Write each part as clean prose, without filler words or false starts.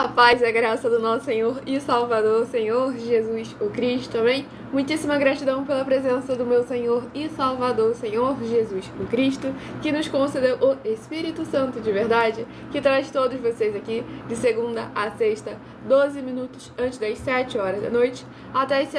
A paz e a graça do nosso Senhor e Salvador, Senhor Jesus o Cristo, amém? Muitíssima gratidão pela presença do meu Senhor e Salvador, Senhor Jesus o Cristo, que nos concedeu o Espírito Santo de verdade, que traz todos vocês aqui de segunda a sexta, 12 minutos antes das 7 horas da noite, até as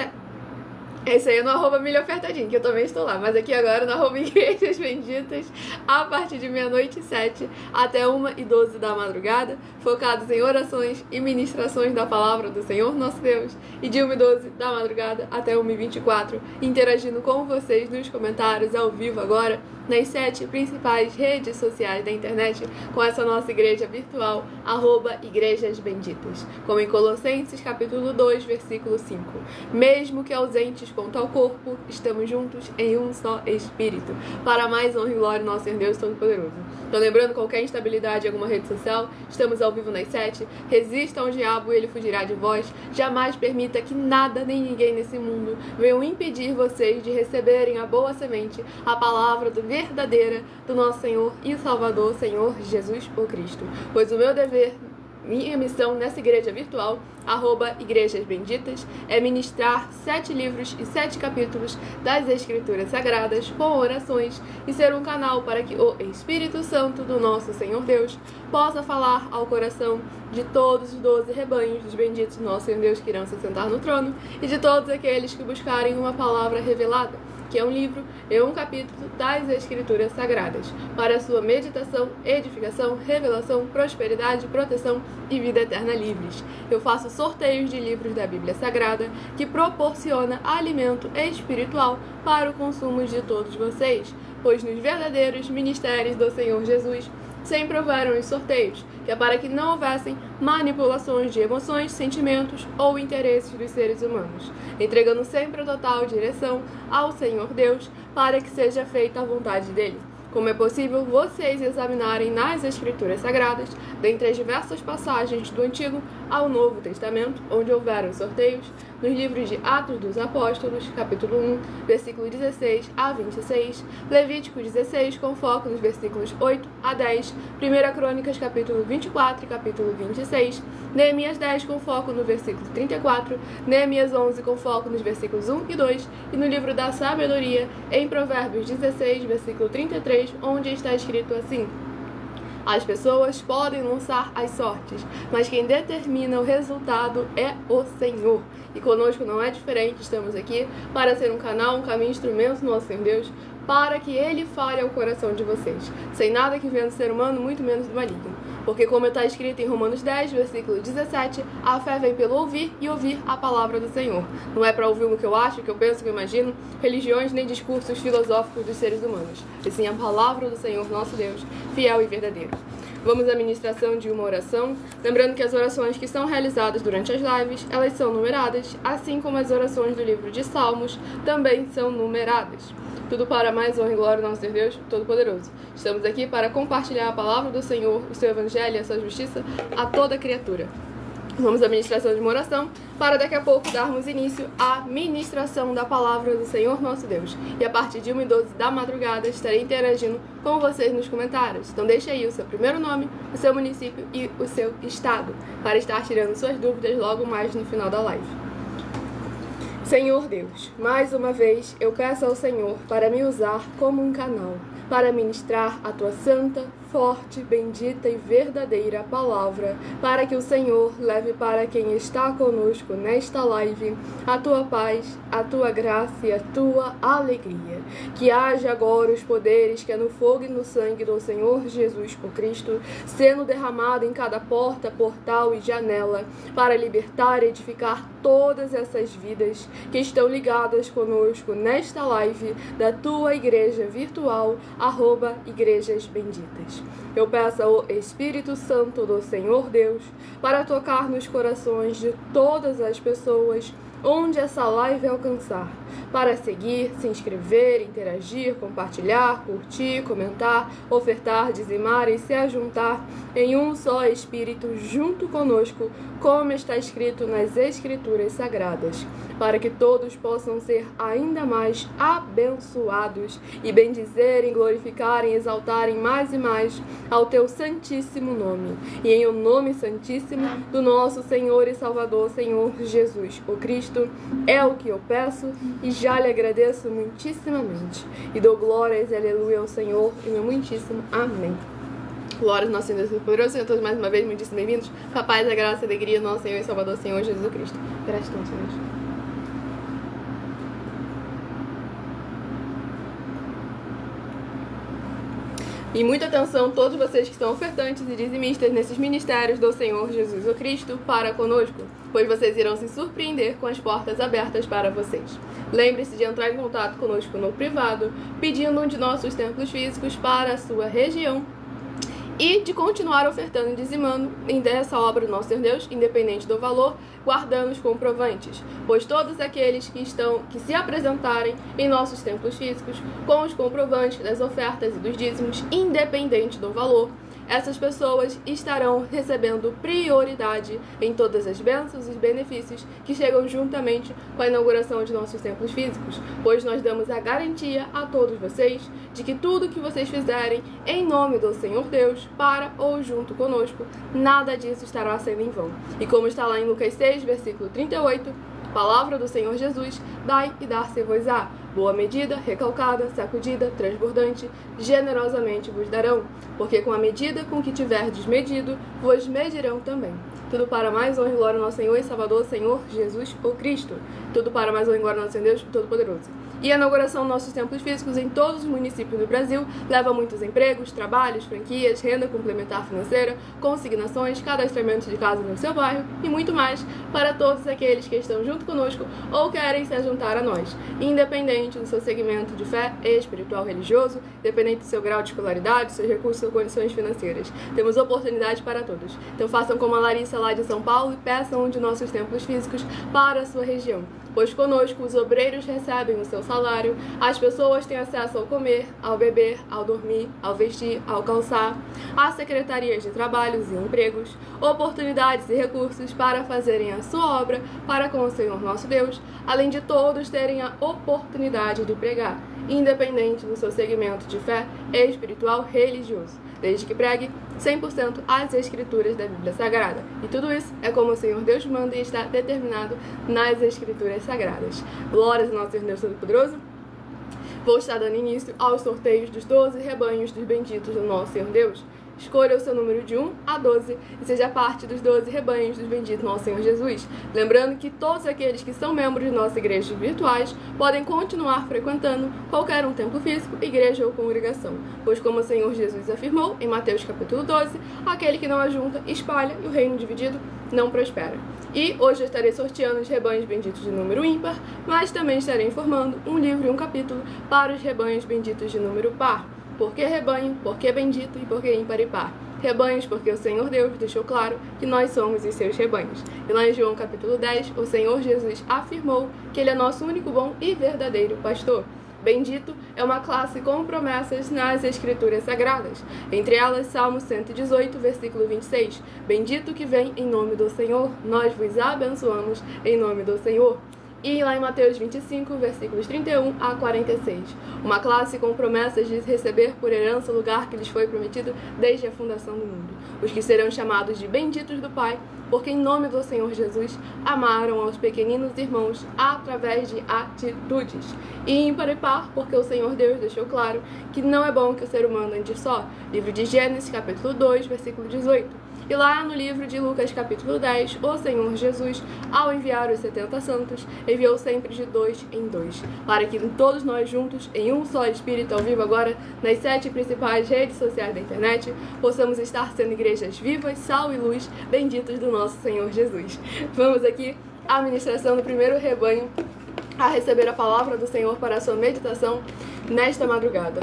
É isso aí, no @milhaofertadinho, que eu também estou lá. Mas aqui agora no @igrejas benditas, a partir de meia-noite e 7 até 1h12 da madrugada, focados em orações e ministrações da palavra do Senhor nosso Deus. E de 1h12 da madrugada até 1h24, interagindo com vocês nos comentários ao vivo agora, nas 7 principais redes sociais da internet, com essa nossa igreja virtual, @igrejas benditas. Como em Colossenses capítulo 2, versículo 5. Mesmo que ausentes quanto ao corpo, estamos juntos em um só espírito, para mais honra e glória nosso Senhor Deus Todo-Poderoso. Então, lembrando, qualquer instabilidade em alguma rede social, estamos ao vivo nas 7. Resista ao diabo e ele fugirá de vós. Jamais permita que nada nem ninguém nesse mundo venham impedir vocês de receberem a boa semente, a palavra verdadeira do nosso Senhor e Salvador, Senhor Jesus o Cristo. Pois o meu dever, minha missão nessa igreja virtual, @igrejas benditas, é ministrar 7 livros e 7 capítulos das Escrituras Sagradas com orações e ser um canal para que o Espírito Santo do nosso Senhor Deus possa falar ao coração de todos os 12 rebanhos dos benditos do nosso Senhor Deus que irão se sentar no trono e de todos aqueles que buscarem uma palavra revelada, que é um livro e um capítulo das Escrituras Sagradas, para a sua meditação, edificação, revelação, prosperidade, proteção e vida eterna livres. Eu faço sorteios de livros da Bíblia Sagrada que proporciona alimento espiritual para o consumo de todos vocês, pois nos verdadeiros ministérios do Senhor Jesus sempre houveram os sorteios, que é para que não houvessem manipulações de emoções, sentimentos ou interesses dos seres humanos, entregando sempre a total direção ao Senhor Deus para que seja feita a vontade dele. Como é possível vocês examinarem nas Escrituras Sagradas, dentre as diversas passagens do Antigo ao Novo Testamento, onde houveram sorteios, nos livros de Atos dos Apóstolos, capítulo 1, versículo 16 a 26, Levítico 16, com foco nos versículos 8 a 10, 1 Crônicas, capítulo 24 e capítulo 26, Neemias 10, com foco no versículo 34, Neemias 11, com foco nos versículos 1 e 2, e no livro da Sabedoria, em Provérbios 16, versículo 33, onde está escrito assim: as pessoas podem lançar as sortes, mas quem determina o resultado é o Senhor. E conosco não é diferente, estamos aqui para ser um canal, um caminho, instrumento do nosso Senhor Deus, para que Ele fale ao coração de vocês, sem nada que venha do ser humano, muito menos do maligno. Porque como está escrito em Romanos 10, versículo 17, a fé vem pelo ouvir e ouvir a palavra do Senhor. Não é para ouvir o que eu acho, o que eu penso, o que eu imagino, religiões nem discursos filosóficos dos seres humanos, e sim a palavra do Senhor nosso Deus, fiel e verdadeiro. Vamos à ministração de uma oração, lembrando que as orações que são realizadas durante as lives, elas são numeradas, assim como as orações do livro de Salmos também são numeradas. Tudo para mais honra e glória do nosso Deus Todo-Poderoso. Estamos aqui para compartilhar a palavra do Senhor, o seu evangelho e a sua justiça a toda criatura. Vamos à ministração de uma oração, para daqui a pouco darmos início à ministração da palavra do Senhor nosso Deus. E a partir de 1h12 da madrugada estarei interagindo com vocês nos comentários. Então deixe aí o seu primeiro nome, o seu município e o seu estado, para estar tirando suas dúvidas logo mais no final da live. Senhor Deus, mais uma vez eu peço ao Senhor para me usar como um canal, para ministrar a tua santa, forte, bendita e verdadeira palavra, para que o Senhor leve para quem está conosco nesta live a tua paz, a tua graça e a tua alegria. Que haja agora os poderes que é no fogo e no sangue do Senhor Jesus o Cristo, sendo derramado em cada porta, portal e janela, para libertar e edificar todas essas vidas que estão ligadas conosco nesta live da tua igreja virtual, @igrejas benditas. Eu peço ao Espírito Santo do Senhor Deus para tocar nos corações de todas as pessoas onde essa live alcançar, para seguir, se inscrever, interagir, compartilhar, curtir, comentar, ofertar, dizimar e se ajuntar em um só Espírito junto conosco, como está escrito nas Escrituras Sagradas, para que todos possam ser ainda mais abençoados e bendizerem, glorificarem, exaltarem mais e mais ao teu santíssimo nome, e em o nome santíssimo do nosso Senhor e Salvador, Senhor Jesus, o Cristo, é o que eu peço e já lhe agradeço muitíssimamente, e dou glórias e aleluia ao Senhor e meu muitíssimo amém. Glórias ao nosso Senhor Deus poderoso, Senhor, todos mais uma vez, muitíssimo bem-vindos. A paz, a graça e a alegria do nosso Senhor e Salvador, Senhor Jesus Cristo. Gratidão, Senhor. E muita atenção, todos vocês que são ofertantes e dizimistas nesses ministérios do Senhor Jesus o Cristo para conosco, pois vocês irão se surpreender com as portas abertas para vocês. Lembre-se de entrar em contato conosco no privado, pedindo um de nossos templos físicos para a sua região, e de continuar ofertando e dizimando em dessa obra do nosso Senhor Deus, independente do valor, guardando os comprovantes, pois todos aqueles que se apresentarem em nossos templos físicos com os comprovantes das ofertas e dos dízimos, independente do valor, essas pessoas estarão recebendo prioridade em todas as bênçãos e benefícios que chegam juntamente com a inauguração de nossos templos físicos, pois nós damos a garantia a todos vocês de que tudo que vocês fizerem em nome do Senhor Deus, para ou junto conosco, nada disso estará sendo em vão. E como está lá em Lucas 6, versículo 38, palavra do Senhor Jesus, dai e dar-se-vos-á. Boa medida, recalcada, sacudida, transbordante, generosamente vos darão, porque com a medida com que tiverdes medido, vos medirão também. Tudo para mais honra e glória ao nosso Senhor e Salvador, Senhor Jesus o Cristo. Tudo para mais honra e glória ao nosso Senhor Deus Todo-Poderoso. E a inauguração dos nossos templos físicos em todos os municípios do Brasil leva a muitos empregos, trabalhos, franquias, renda complementar financeira, consignações, cadastramento de casa no seu bairro e muito mais para todos aqueles que estão junto conosco ou querem se juntar a nós, independente do seu segmento de fé espiritual religioso, independente do seu grau de escolaridade, seus recursos ou condições financeiras. Temos oportunidade para todos. Então façam como a Larissa lá de São Paulo e peçam um de nossos templos físicos para a sua região, pois conosco os obreiros recebem o seu salário, as pessoas têm acesso ao comer, ao beber, ao dormir, ao vestir, ao calçar, às secretarias de trabalhos e empregos, oportunidades e recursos para fazerem a sua obra para com o Senhor nosso Deus, além de todos terem a oportunidade de pregar, independente do seu segmento de fé espiritual religioso, desde que pregue 100% as Escrituras da Bíblia Sagrada. E tudo isso é como o Senhor Deus manda e está determinado nas Escrituras Sagradas. Glórias ao nosso Senhor Deus Todo-Poderoso. Vou estar dando início aos sorteios dos 12 rebanhos dos benditos do nosso Senhor Deus. Escolha o seu número de 1 a 12 e seja parte dos 12 rebanhos dos benditos nosso Senhor Jesus. Lembrando que todos aqueles que são membros de nossa igreja virtuais podem continuar frequentando qualquer um templo físico, igreja ou congregação, pois como o Senhor Jesus afirmou em Mateus capítulo 12, aquele que não ajunta, espalha e o reino dividido não prospera. E hoje eu estarei sorteando os rebanhos benditos de número ímpar, mas também estarei informando um livro e um capítulo para os rebanhos benditos de número par. Por que rebanho? Por que bendito? E por que ímpar e par? Rebanhos, porque o Senhor Deus deixou claro que nós somos os seus rebanhos. E lá em João capítulo 10, o Senhor Jesus afirmou que Ele é nosso único bom e verdadeiro pastor. Bendito é uma classe com promessas nas Escrituras Sagradas. Entre elas, Salmo 118, versículo 26. Bendito que vem em nome do Senhor, nós vos abençoamos em nome do Senhor. E lá em Mateus 25, versículos 31 a 46. Uma classe com promessas de receber por herança o lugar que lhes foi prometido desde a fundação do mundo. Os que serão chamados de benditos do Pai, porque em nome do Senhor Jesus amaram aos pequeninos irmãos através de atitudes. E ímpar e par, porque o Senhor Deus deixou claro que não é bom que o ser humano ande só. Livro de Gênesis, capítulo 2, versículo 18. E lá no livro de Lucas, capítulo 10, o Senhor Jesus, ao enviar os 70 santos, enviou sempre de 2 em 2, para que todos nós juntos, em um só Espírito, ao vivo agora, nas 7 principais redes sociais da internet, possamos estar sendo igrejas vivas, sal e luz, benditos do nosso Senhor Jesus. Vamos aqui à ministração do primeiro rebanho, a receber a palavra do Senhor para a sua meditação nesta madrugada.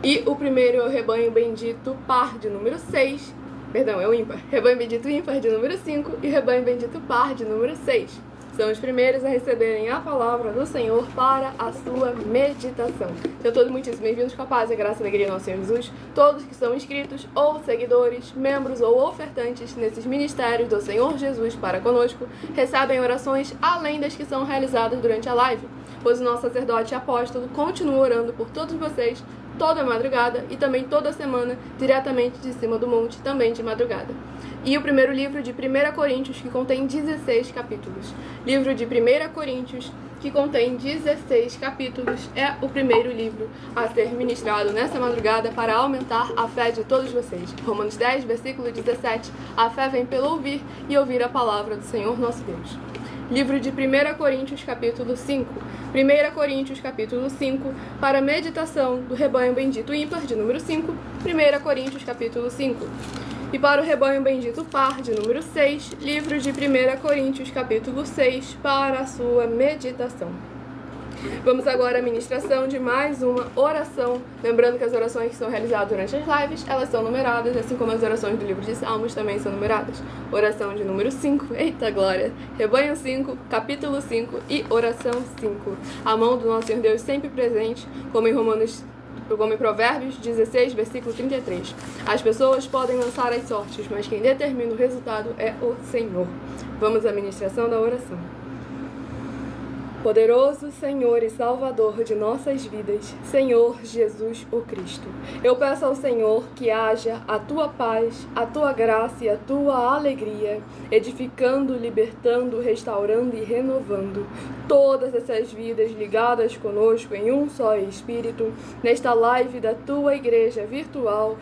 E o primeiro é o rebanho bendito par de número 6, perdão, é o ímpar. Rebanho bendito ímpar de número 5 e rebanho bendito par de número 6. são os primeiros a receberem a palavra do Senhor para a sua meditação. Sejam todos muitíssimo bem-vindos com a paz e a graça e a alegria do nosso Senhor Jesus, todos que são inscritos ou seguidores, membros ou ofertantes nesses ministérios do Senhor Jesus para conosco, recebem orações além das que são realizadas durante a live, pois o nosso sacerdote e apóstolo continua orando por todos vocês toda madrugada e também toda semana, diretamente de cima do monte, também de madrugada. E o primeiro livro de 1 Coríntios, que contém 16 capítulos. Livro de 1 Coríntios, que contém 16 capítulos, é o primeiro livro a ser ministrado nessa madrugada para aumentar a fé de todos vocês. Romanos 10, versículo 17, a fé vem pelo ouvir e ouvir a palavra do Senhor nosso Deus. Livro de 1 Coríntios, capítulo 5. 1 Coríntios, capítulo 5, para meditação do rebanho bendito ímpar, de número 5. 1 Coríntios, capítulo 5. E para o rebanho bendito par, de número 6, livro de 1 Coríntios, capítulo 6, para a sua meditação. Vamos agora à ministração de mais uma oração. Lembrando que as orações que são realizadas durante as lives, elas são numeradas, assim como as orações do livro de Salmos também são numeradas. Oração de número 5, eita glória, rebanho 5, capítulo 5 e oração 5. A mão do nosso Senhor Deus sempre presente, como em Provérbios 16, versículo 33. As pessoas podem lançar as sortes, mas quem determina o resultado é o Senhor. Vamos à ministração da oração. Poderoso Senhor e Salvador de nossas vidas, Senhor Jesus o Cristo, eu peço ao Senhor que haja a Tua paz, a Tua graça e a Tua alegria, edificando, libertando, restaurando e renovando todas essas vidas ligadas conosco em um só Espírito, nesta live da Tua Igreja virtual,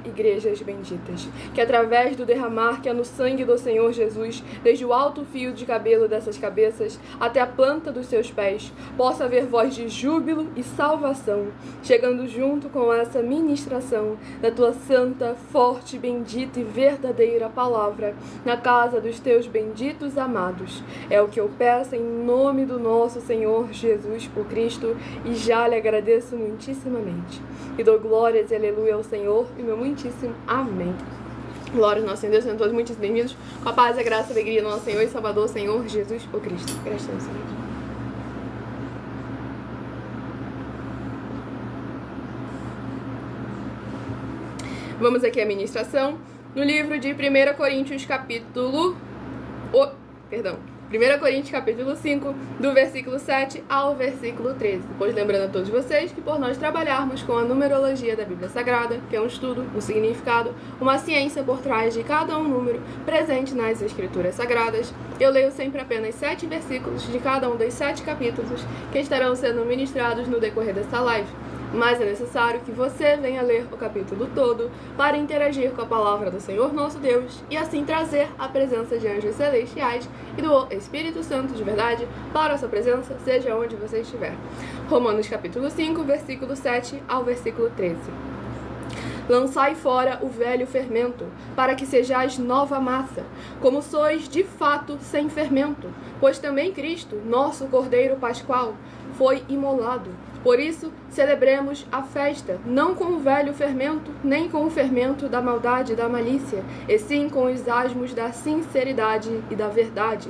@Igrejas Benditas, que através do derramar que é no sangue do Senhor Jesus, desde o alto fio de cabelo dessas cabeças até a planta dos seus pés, possa haver voz de júbilo e salvação, chegando junto com essa ministração da Tua santa, forte, bendita e verdadeira palavra, na casa dos Teus benditos amados. É o que eu peço em nome do nosso Senhor Jesus o Cristo, e já lhe agradeço muitíssimamente. E dou glórias e aleluia ao Senhor, e meu muitíssimo amém. Glória ao nosso Senhor Deus, sejam todos muitíssimo bem-vindos, com a paz, a graça e a alegria do nosso Senhor e Salvador, Senhor Jesus o Cristo. Gratidão, Senhor. Vamos aqui à ministração no livro de 1 Coríntios, capítulo 5, do versículo 7 ao versículo 13. Depois lembrando a todos vocês que por nós trabalharmos com a numerologia da Bíblia Sagrada, que é um estudo, um significado, uma ciência por trás de cada um número presente nas Escrituras Sagradas, eu leio sempre apenas 7 versículos de cada um dos 7 capítulos que estarão sendo ministrados no decorrer dessa live. Mas é necessário que você venha ler o capítulo todo para interagir com a palavra do Senhor nosso Deus e assim trazer a presença de anjos celestiais e do Espírito Santo de verdade para a sua presença, seja onde você estiver. Romanos capítulo 5, versículo 7 ao versículo 13. Lançai fora o velho fermento, para que sejais nova massa, como sois de fato sem fermento, pois também Cristo, nosso Cordeiro Pascual, foi imolado. Por isso, celebremos a festa, não com o velho fermento, nem com o fermento da maldade e da malícia, e sim com os asmos da sinceridade e da verdade.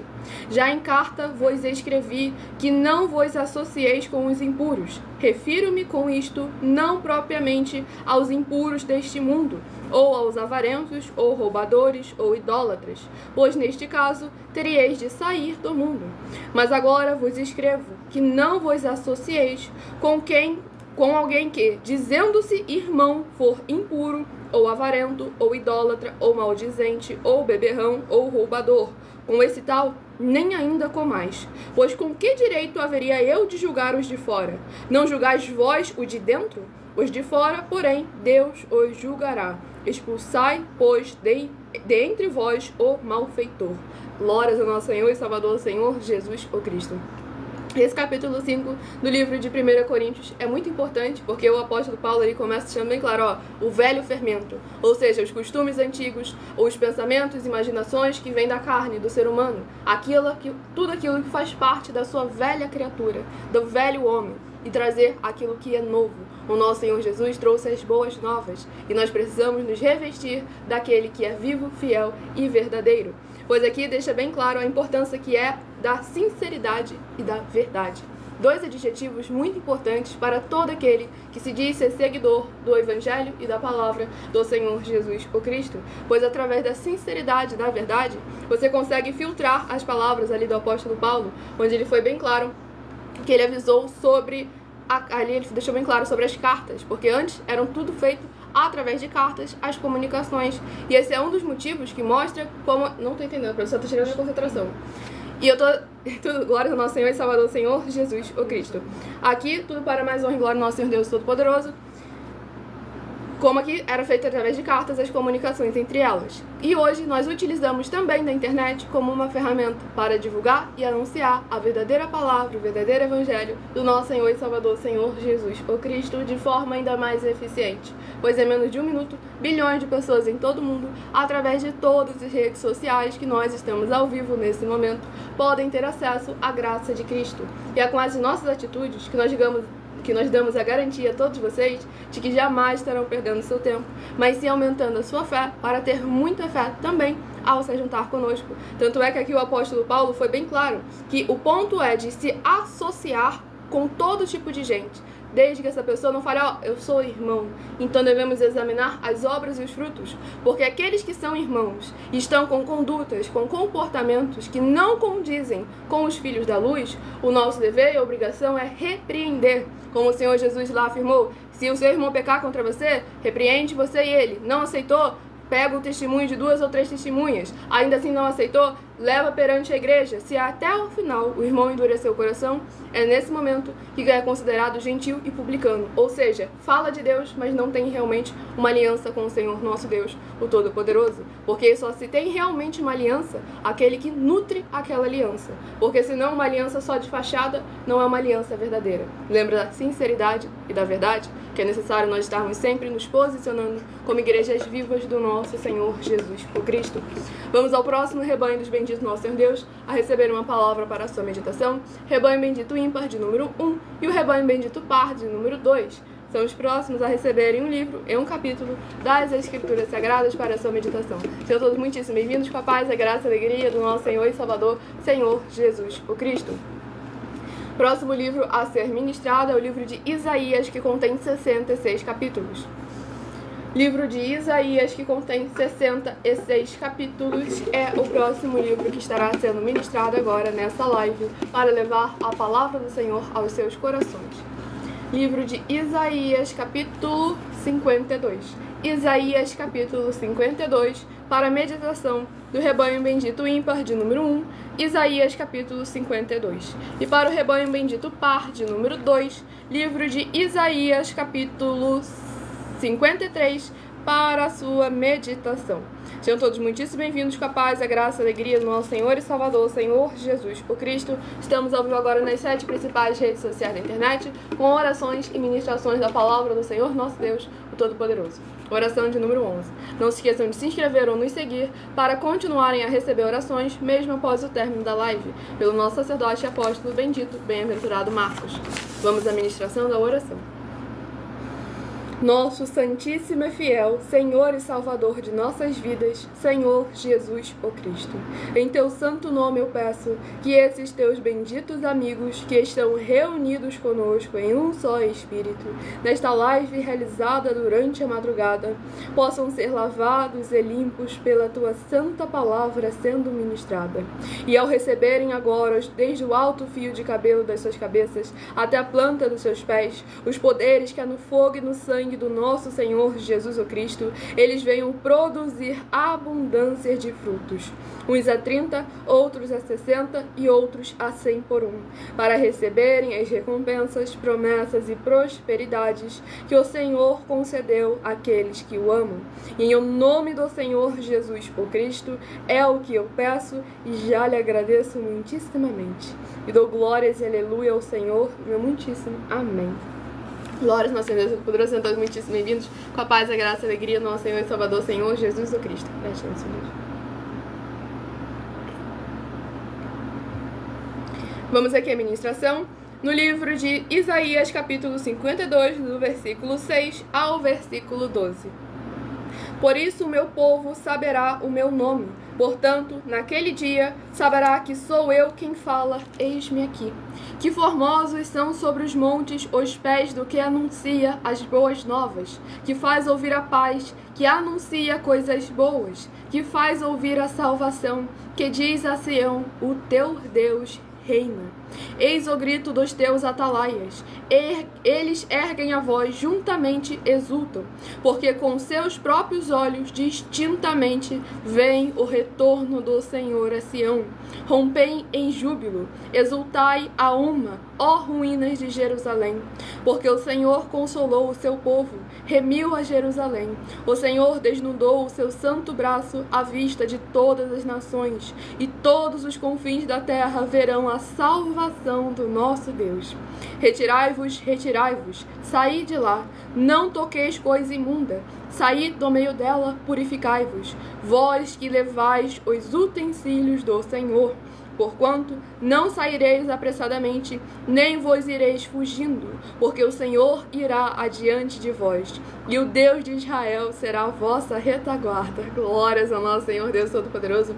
Já em carta vos escrevi que não vos associeis com os impuros. Refiro-me com isto não propriamente aos impuros deste mundo, ou aos avarentos, ou roubadores, ou idólatras, pois neste caso teríeis de sair do mundo. Mas agora vos escrevo que não vos associeis com alguém que, dizendo-se irmão, for impuro, ou avarento, ou idólatra, ou maldizente, ou beberrão, ou roubador. Com esse tal, nem ainda comais. Pois com que direito haveria eu de julgar os de fora? Não julgais vós o de dentro? Os de fora, porém, Deus os julgará. Expulsai, pois, de entre vós o malfeitor. Glórias ao nosso Senhor e Salvador, Senhor Jesus o Cristo. Esse capítulo 5 do livro de 1 Coríntios é muito importante, porque o apóstolo Paulo ele começa deixando bem claro, o velho fermento, ou seja, os costumes antigos, os pensamentos, imaginações que vêm da carne, do ser humano, tudo aquilo que faz parte da sua velha criatura, do velho homem, e trazer aquilo que é novo, O nosso Senhor Jesus trouxe as boas novas e nós precisamos nos revestir daquele que é vivo, fiel e verdadeiro. Pois aqui deixa bem claro a importância que é da sinceridade e da verdade. Dois adjetivos muito importantes para todo aquele que se diz ser seguidor do Evangelho e da palavra do Senhor Jesus o Cristo, pois através da sinceridade e da verdade, você consegue filtrar as palavras ali do apóstolo Paulo, onde ele foi bem claro que ele avisou sobre, ali ele deixou bem claro sobre as cartas, porque antes eram tudo feito através de cartas, as comunicações, e esse é um dos motivos que mostra como... Não estou entendendo, a professora está tirando a concentração. E eu tudo glória ao nosso Senhor e Salvador, Senhor Jesus o Cristo. Aqui, tudo para mais honra e glória ao nosso Senhor Deus Todo-Poderoso. Como aqui era feito através de cartas, as comunicações entre elas. E hoje nós utilizamos também da internet como uma ferramenta para divulgar e anunciar a verdadeira palavra, o verdadeiro evangelho do nosso Senhor e Salvador, Senhor Jesus o Cristo, de forma ainda mais eficiente. Pois em menos de 1 minuto, bilhões de pessoas em todo o mundo, através de todas as redes sociais que nós estamos ao vivo nesse momento, podem ter acesso à graça de Cristo. E é com as nossas atitudes que nós damos a garantia a todos vocês de que jamais estarão perdendo seu tempo, mas sim aumentando a sua fé para ter muita fé também ao se juntar conosco. Tanto é que aqui o apóstolo Paulo foi bem claro que o ponto é de se associar com todo tipo de gente, desde que essa pessoa não fale, eu sou irmão. Então devemos examinar as obras e os frutos, porque aqueles que são irmãos estão com condutas, com comportamentos que não condizem com os filhos da luz, o nosso dever e obrigação é repreender. Como o Senhor Jesus lá afirmou, se o seu irmão pecar contra você, repreende você e ele. Não aceitou? Pega o testemunho de 2 ou 3 testemunhas. Ainda assim não aceitou? Leva perante a igreja. Se até o final o irmão endureceu o coração, é nesse momento que é considerado gentil e publicano. Ou seja, fala de Deus, mas não tem realmente uma aliança com o Senhor nosso Deus, o Todo-Poderoso. Porque só se tem realmente uma aliança aquele que nutre aquela aliança. Porque senão uma aliança só de fachada não é uma aliança verdadeira. Lembra da sinceridade e da verdade? Que é necessário nós estarmos sempre nos posicionando como igrejas vivas do nosso Senhor Jesus o Cristo. Vamos ao próximo rebanho dos benditos nosso Senhor Deus a receber uma palavra para a sua meditação. Rebanho bendito ímpar de número 1 e o rebanho bendito par de número 2. São os próximos a receberem um livro e um capítulo das Escrituras Sagradas para a sua meditação. Sejam todos muitíssimo bem-vindos com a paz, a graça e a alegria do nosso Senhor e Salvador, Senhor Jesus o Cristo. Próximo livro a ser ministrado é o livro de Isaías, que contém 66 capítulos. Livro de Isaías, que contém 66 capítulos, é o próximo livro que estará sendo ministrado agora nessa live para levar a palavra do Senhor aos seus corações. Livro de Isaías, capítulo 52. Isaías, capítulo 52, para a meditação do rebanho bendito ímpar de número 1, Isaías, capítulo 52. E para o rebanho bendito par de número 2, livro de Isaías, capítulo 53, para a sua meditação. Sejam todos muitíssimo bem-vindos com a paz, a graça e a alegria do nosso Senhor e Salvador, Senhor Jesus o Cristo. Estamos ao vivo agora nas 7 principais redes sociais da internet, com orações e ministrações da palavra do Senhor nosso Deus, o Todo-Poderoso. Oração de número 11. Não se esqueçam de se inscrever ou nos seguir para continuarem a receber orações, mesmo após o término da live, pelo nosso sacerdote e apóstolo bendito, bem-aventurado Marcos. Vamos à ministração da oração. Nosso Santíssimo e Fiel Senhor e Salvador de nossas vidas, Senhor Jesus o Cristo. Em teu santo nome eu peço que esses teus benditos amigos que estão reunidos conosco em um só Espírito, nesta live realizada durante a madrugada, possam ser lavados e limpos pela tua santa palavra sendo ministrada. E ao receberem agora, desde o alto fio de cabelo das suas cabeças até a planta dos seus pés, os poderes que há no fogo e no sangue do nosso Senhor Jesus o Cristo, eles venham produzir abundância de frutos, uns a 30, outros a 60 e outros a 100 por 1, para receberem as recompensas, promessas e prosperidades que o Senhor concedeu àqueles que o amam. E em nome do Senhor Jesus o Cristo é o que eu peço e já lhe agradeço muitíssimamente. E dou glórias e aleluia ao Senhor, meu muitíssimo. Amém. Glórias, nosso Senhor Deus Poderoso, sejam todos muitíssimo bem-vindos com a paz, a graça e a alegria do nosso Senhor e Salvador, Senhor Jesus o Cristo. Preste atenção, Senhor. Vamos aqui à ministração. no livro de Isaías, capítulo 52, do versículo 6 ao versículo 12. Por isso o meu povo saberá o meu nome. Portanto, naquele dia, saberá que sou eu quem fala, eis-me aqui. Que formosos são sobre os montes os pés do que anuncia as boas novas, que faz ouvir a paz, que anuncia coisas boas, que faz ouvir a salvação, que diz a Sião, o teu Deus reina. Eis o grito dos teus atalaias. Eles erguem a voz, juntamente exultam, porque com seus próprios olhos distintamente veem o retorno do Senhor a Sião. Rompei em júbilo, exultai a uma, ó ruínas de Jerusalém, porque o Senhor consolou o seu povo, remiu a Jerusalém. O Senhor desnudou o seu santo braço à vista de todas as nações, e todos os confins da terra verão a salvação do nosso Deus. Retirai-vos, retirai-vos, saí de lá, não toqueis coisa imunda, saí do meio dela, purificai-vos, vós que levais os utensílios do Senhor. Porquanto não saireis apressadamente, nem vos ireis fugindo, porque o Senhor irá adiante de vós, e o Deus de Israel será a vossa retaguarda. Glórias ao nosso Senhor Deus Todo-Poderoso.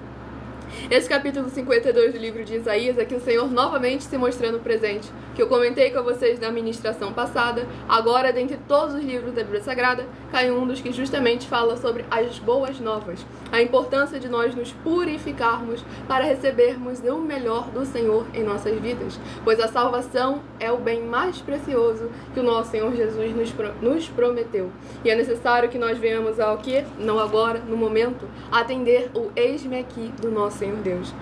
Esse capítulo 52 do livro de Isaías é que o Senhor novamente se mostrando presente, que eu comentei com vocês na ministração passada. Agora, dentre todos os livros da Bíblia Sagrada, cai um dos que justamente fala sobre as boas novas, a importância de nós nos purificarmos para recebermos o melhor do Senhor em nossas vidas, pois a salvação é o bem mais precioso que o nosso Senhor Jesus nos prometeu. E é necessário que nós venhamos ao que? Não agora, no momento, atender o eis-me aqui do nosso Senhor Deus.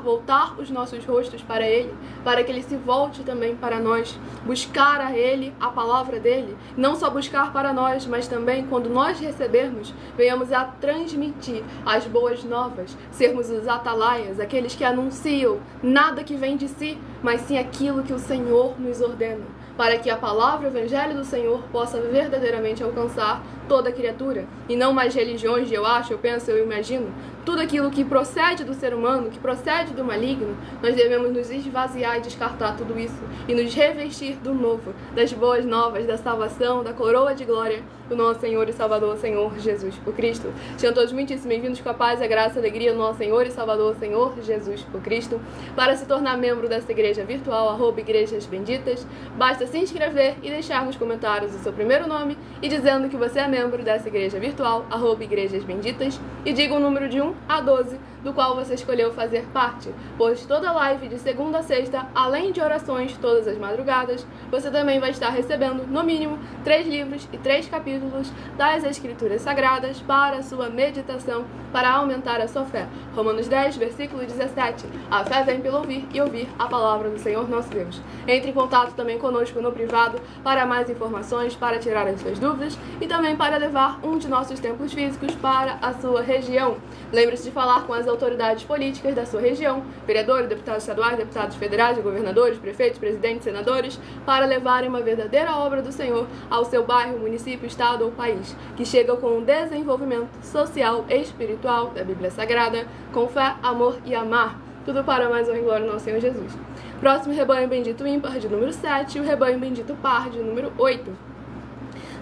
Voltar os nossos rostos para Ele, para que Ele se volte também para nós. Buscar a Ele, a palavra dEle. Não só buscar para nós, mas também, quando nós recebermos, venhamos a transmitir as boas novas. Sermos os atalaias, aqueles que anunciam nada que vem de si, mas sim aquilo que o Senhor nos ordena, para que a palavra, o evangelho do Senhor, possa verdadeiramente alcançar toda criatura, e não mais religiões de eu acho, eu penso, eu imagino. Tudo aquilo que procede do ser humano, que procede do maligno, nós devemos nos esvaziar e descartar tudo isso, e nos revestir do novo, das boas novas, da salvação, da coroa de glória do nosso Senhor e Salvador, Senhor Jesus, o Cristo. Sejam todos muitíssimo bem-vindos com a paz, a graça e a alegria do nosso Senhor e Salvador, Senhor Jesus, o Cristo. Para se tornar membro dessa igreja virtual, @Igrejas Benditas, basta se inscrever e deixar nos comentários o seu primeiro nome e dizendo que você é membro dessa igreja virtual, @Igrejas Benditas, e diga o número de 1 a 12, do qual você escolheu fazer parte, pois toda live de segunda a sexta, além de orações todas as madrugadas, você também vai estar recebendo, no mínimo, 3 livros e 3 capítulos das Escrituras Sagradas para a sua meditação, para aumentar a sua fé. Romanos 10, versículo 17. A fé vem pelo ouvir e ouvir a palavra do Senhor nosso Deus. Entre em contato também conosco no privado para mais informações, para tirar as suas dúvidas e também para levar um de nossos templos físicos para a sua região. Lembre-se de falar com as autoridades políticas da sua região, vereadores, deputados estaduais, deputados federais, governadores, prefeitos, presidentes, senadores, para levarem uma verdadeira obra do Senhor ao seu bairro, município, estado ou país, que chega com o desenvolvimento social e espiritual da Bíblia Sagrada, com fé, amor e amar. Tudo para mais honra e glória do nosso Senhor Jesus. Próximo rebanho bendito ímpar de número 7 e o rebanho bendito par de número 8.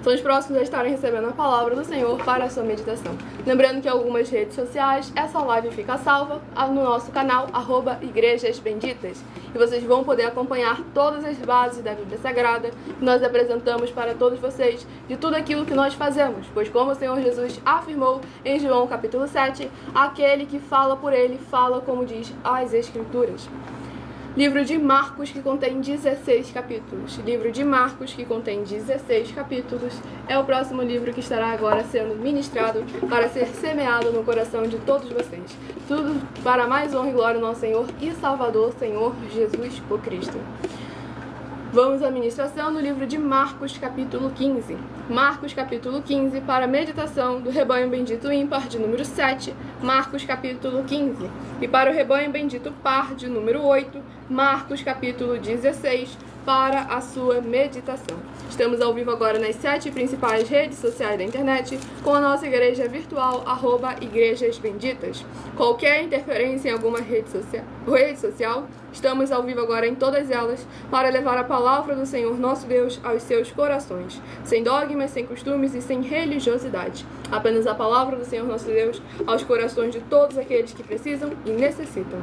São os próximos a estarem recebendo a palavra do Senhor para a sua meditação. Lembrando que em algumas redes sociais, essa live fica salva no nosso canal, @Igrejas Benditas. E vocês vão poder acompanhar todas as bases da Bíblia Sagrada que nós apresentamos para todos vocês, de tudo aquilo que nós fazemos. Pois como o Senhor Jesus afirmou em João capítulo 7, aquele que fala por ele, fala como diz as Escrituras. Livro de Marcos, que contém 16 capítulos. Livro de Marcos, que contém 16 capítulos, é o próximo livro que estará agora sendo ministrado para ser semeado no coração de todos vocês. Tudo para mais honra e glória do nosso Senhor e Salvador, Senhor Jesus, o Cristo. Vamos à ministração no livro de Marcos, capítulo 15. Marcos, capítulo 15, para a meditação do rebanho bendito ímpar, de número 7. Marcos, capítulo 15. E para o rebanho bendito par, de número 8. Marcos capítulo 16, para a sua meditação. Estamos ao vivo agora nas 7 principais redes sociais da internet, com a nossa igreja virtual, @Igrejas Benditas. Qualquer interferência em alguma rede social, estamos ao vivo agora em todas elas, para levar a palavra do Senhor nosso Deus aos seus corações, sem dogmas, sem costumes e sem religiosidade. Apenas a palavra do Senhor nosso Deus aos corações de todos aqueles que precisam e necessitam.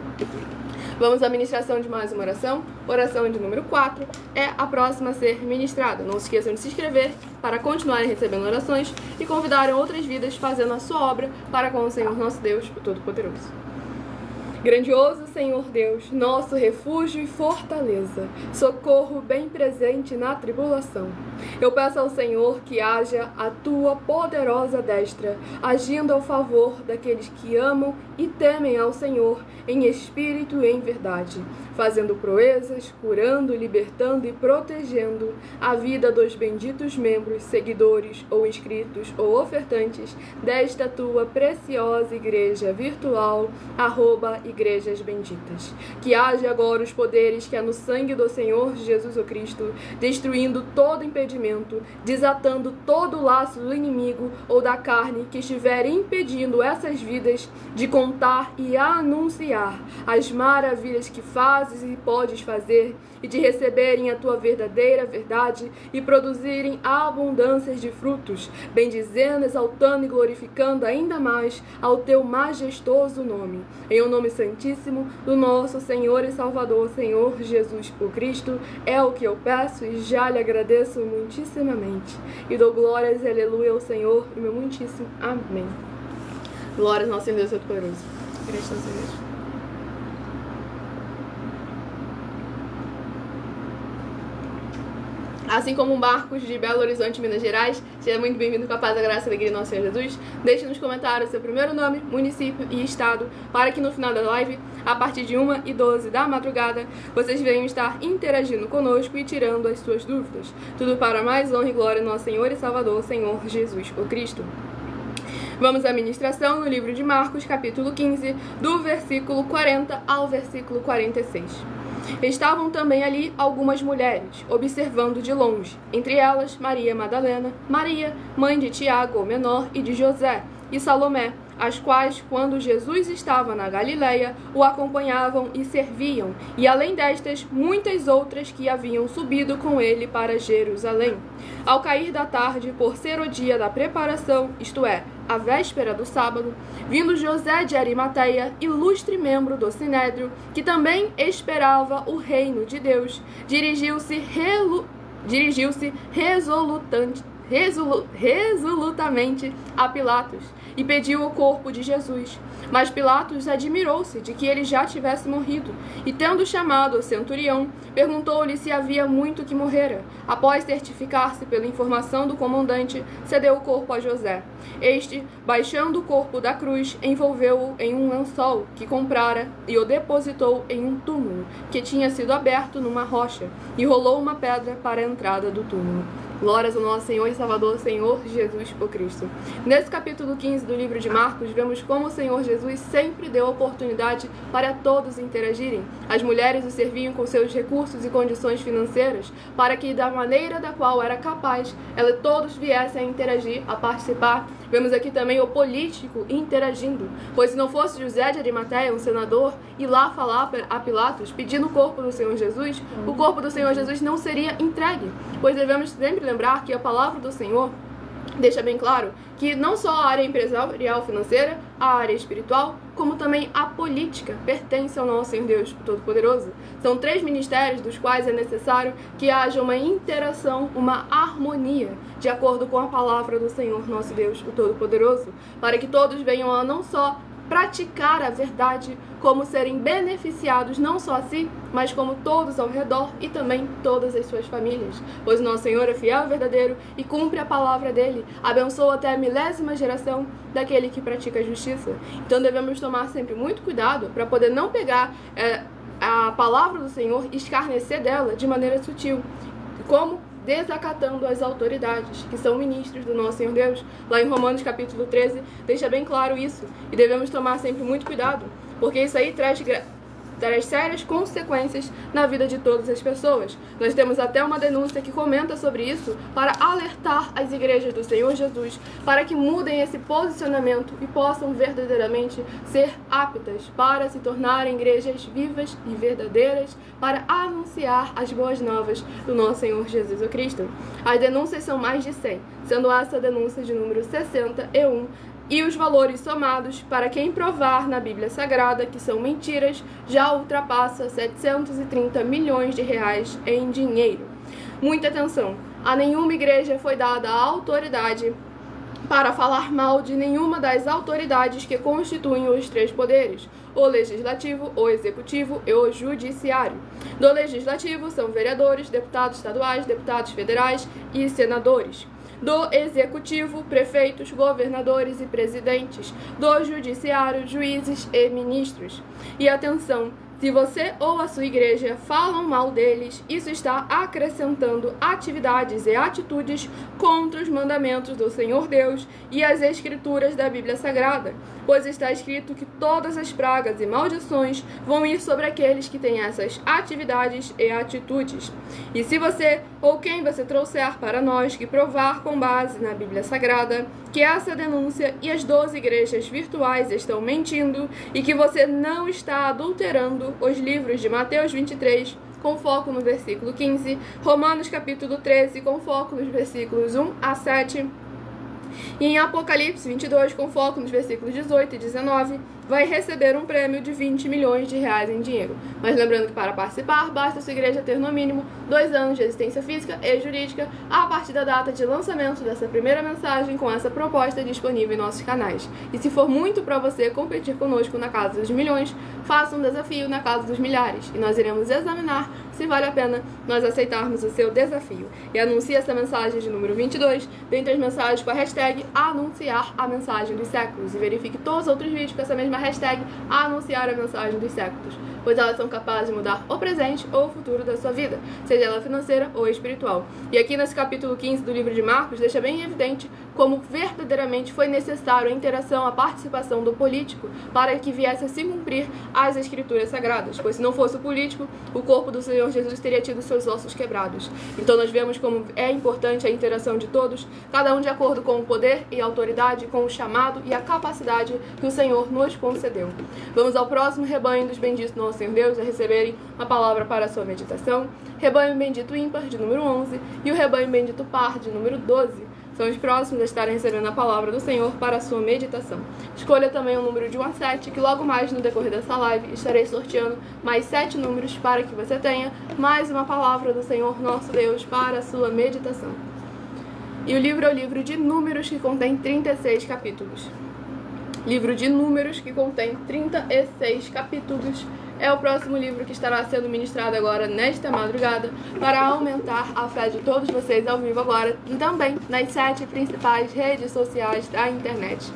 Vamos à ministração de mais uma oração. Oração de número 4 é a próxima a ser ministrada. Não se esqueçam de se inscrever para continuarem recebendo orações e convidarem outras vidas fazendo a sua obra para com o Senhor nosso Deus, o Todo-Poderoso. Grandioso Senhor Deus, nosso refúgio e fortaleza, socorro bem presente na tribulação. Eu peço ao Senhor que haja a tua poderosa destra, agindo ao favor daqueles que amam e temem ao Senhor em espírito e em verdade, fazendo proezas, curando, libertando e protegendo a vida dos benditos membros, seguidores ou inscritos ou ofertantes desta tua preciosa igreja virtual, @Igrejas Benditas. Que haja agora os poderes que há no sangue do Senhor Jesus o Cristo, destruindo todo impedimento, desatando todo laço do inimigo ou da carne que estiver impedindo essas vidas de contar e anunciar as maravilhas que fazes e podes fazer, e de receberem a tua verdadeira verdade e produzirem abundâncias de frutos, bendizendo, exaltando e glorificando ainda mais ao teu majestoso nome. Em o nome santíssimo do nosso Senhor e Salvador, Senhor Jesus o Cristo, é o que eu peço e já lhe agradeço muitíssimamente. E dou glórias e aleluia ao Senhor e meu muitíssimo amém. Glórias ao nosso Senhor Deus Todo-Poderoso. Igreja nossa igreja. Assim como Marcos de Belo Horizonte, Minas Gerais, seja muito bem-vindo com a paz, a graça e a alegria do nosso Senhor Jesus. Deixe nos comentários seu primeiro nome, município e estado, para que no final da live, a partir de 1h12 da madrugada, vocês venham estar interagindo conosco e tirando as suas dúvidas. Tudo para mais honra e glória do nosso Senhor e Salvador, Senhor Jesus o Cristo. Vamos à ministração no livro de Marcos, capítulo 15, do versículo 40 ao versículo 46. Estavam também ali algumas mulheres, observando de longe, entre elas Maria Madalena, Maria, mãe de Tiago, o menor, e de José, e Salomé, as quais, quando Jesus estava na Galileia, o acompanhavam e serviam, e além destas, muitas outras que haviam subido com ele para Jerusalém. Ao cair da tarde, por ser o dia da preparação, isto é, a véspera do sábado, vindo José de Arimateia, ilustre membro do Sinédrio, que também esperava o reino de Deus, dirigiu-se resolutamente a Pilatos e pediu o corpo de Jesus. Mas Pilatos admirou-se de que ele já tivesse morrido, e tendo chamado o centurião, perguntou-lhe se havia muito que morrera. Após certificar-se pela informação do comandante, cedeu o corpo a José. Este, baixando o corpo da cruz, envolveu-o em um lençol que comprara e o depositou em um túmulo que tinha sido aberto numa rocha, e rolou uma pedra para a entrada do túmulo. Glórias ao nosso Senhor e Salvador, Senhor Jesus o Cristo. Nesse capítulo 15 do livro de Marcos, vemos como o Senhor Jesus sempre deu oportunidade para todos interagirem. As mulheres o serviam com seus recursos e condições financeiras, para que, da maneira da qual era capaz, todos viessem a interagir, a participar. Vemos aqui também o político interagindo, pois se não fosse José de Arimateia, um senador, ir lá falar a Pilatos pedindo o corpo do Senhor Jesus, o corpo do Senhor Jesus não seria entregue, pois devemos sempre lembrar que a palavra do Senhor deixa bem claro que não só a área empresarial financeira, a área espiritual, como também a política pertence ao nosso Senhor Deus Todo-Poderoso. São 3 ministérios dos quais é necessário que haja uma interação, uma harmonia, de acordo com a palavra do Senhor nosso Deus, o Todo-Poderoso, para que todos venham a não só praticar a verdade, como serem beneficiados não só a si, mas como todos ao redor e também todas as suas famílias. Pois nosso Senhor é fiel e verdadeiro e cumpre a palavra dele, abençoa até a 1000ª geração daquele que pratica a justiça. Então devemos tomar sempre muito cuidado para poder não pegar a palavra do Senhor e escarnecer dela de maneira sutil. Como? Desacatando as autoridades, que são ministros do nosso Senhor Deus. Lá em Romanos capítulo 13, deixa bem claro isso. E devemos tomar sempre muito cuidado, porque isso aí traz traz sérias consequências na vida de todas as pessoas. Nós temos até uma denúncia que comenta sobre isso para alertar as igrejas do Senhor Jesus para que mudem esse posicionamento e possam verdadeiramente ser aptas para se tornarem igrejas vivas e verdadeiras para anunciar as boas novas do nosso Senhor Jesus Cristo. As denúncias são mais de 100, sendo essa a denúncia de número 61, e os valores somados para quem provar na Bíblia Sagrada que são mentiras já ultrapassa 730 milhões de reais em dinheiro. Muita atenção, a nenhuma igreja foi dada a autoridade para falar mal de nenhuma das autoridades que constituem os 3 poderes, o legislativo, o executivo e o judiciário. Do legislativo são vereadores, deputados estaduais, deputados federais e senadores. Do executivo, prefeitos, governadores e presidentes. Do judiciário, juízes e ministros. E atenção, se você ou a sua igreja falam mal deles, isso está acrescentando atividades e atitudes contra os mandamentos do Senhor Deus e as escrituras da Bíblia Sagrada, pois está escrito que todas as pragas e maldições vão ir sobre aqueles que têm essas atividades e atitudes. E se você ou quem você trouxer para nós que provar com base na Bíblia Sagrada que essa denúncia e as 12 igrejas virtuais estão mentindo e que você não está adulterando os livros de Mateus 23, com foco no versículo 15, Romanos capítulo 13, com foco nos versículos 1 a 7, e em Apocalipse 22, com foco nos versículos 18 e 19, vai receber um prêmio de 20 milhões de reais em dinheiro. Mas lembrando que para participar, basta a sua igreja ter no mínimo 2 anos de existência física e jurídica a partir da data de lançamento dessa primeira mensagem com essa proposta disponível em nossos canais. E se for muito para você competir conosco na casa dos milhões, faça um desafio na casa dos milhares e nós iremos examinar se vale a pena nós aceitarmos o seu desafio. E anuncie essa mensagem de número 22 dentre as mensagens com a hashtag anunciar a mensagem dos séculos e verifique todos os outros vídeos com essa mesma hashtag anunciar a mensagem dos séculos, pois elas são capazes de mudar o presente ou o futuro da sua vida, seja ela financeira ou espiritual. E aqui nesse capítulo 15 do livro de Marcos deixa bem evidente como verdadeiramente foi necessário a interação, a participação do político para que viesse a se cumprir as escrituras sagradas, pois se não fosse o político, o corpo do Senhor Jesus teria tido seus ossos quebrados. Então nós vemos como é importante a interação de todos, cada um de acordo com o poder e a autoridade, com o chamado e a capacidade que o Senhor nos concedeu. Vamos ao próximo rebanho dos benditos do nosso Senhor Deus a receberem uma palavra para a sua meditação. Rebanho bendito ímpar, de número 11, e o rebanho bendito par, de número 12. São os próximos a estarem recebendo a palavra do Senhor para a sua meditação. Escolha também o número de 1 a 7, que logo mais no decorrer dessa live estarei sorteando mais 7 números para que você tenha mais uma palavra do Senhor nosso Deus para a sua meditação. E o livro é o livro de Números, que contém 36 capítulos. Livro de Números, que contém 36 capítulos. É o próximo livro que estará sendo ministrado agora nesta madrugada para aumentar a fé de todos vocês ao vivo agora e também nas 7 principais redes sociais da internet.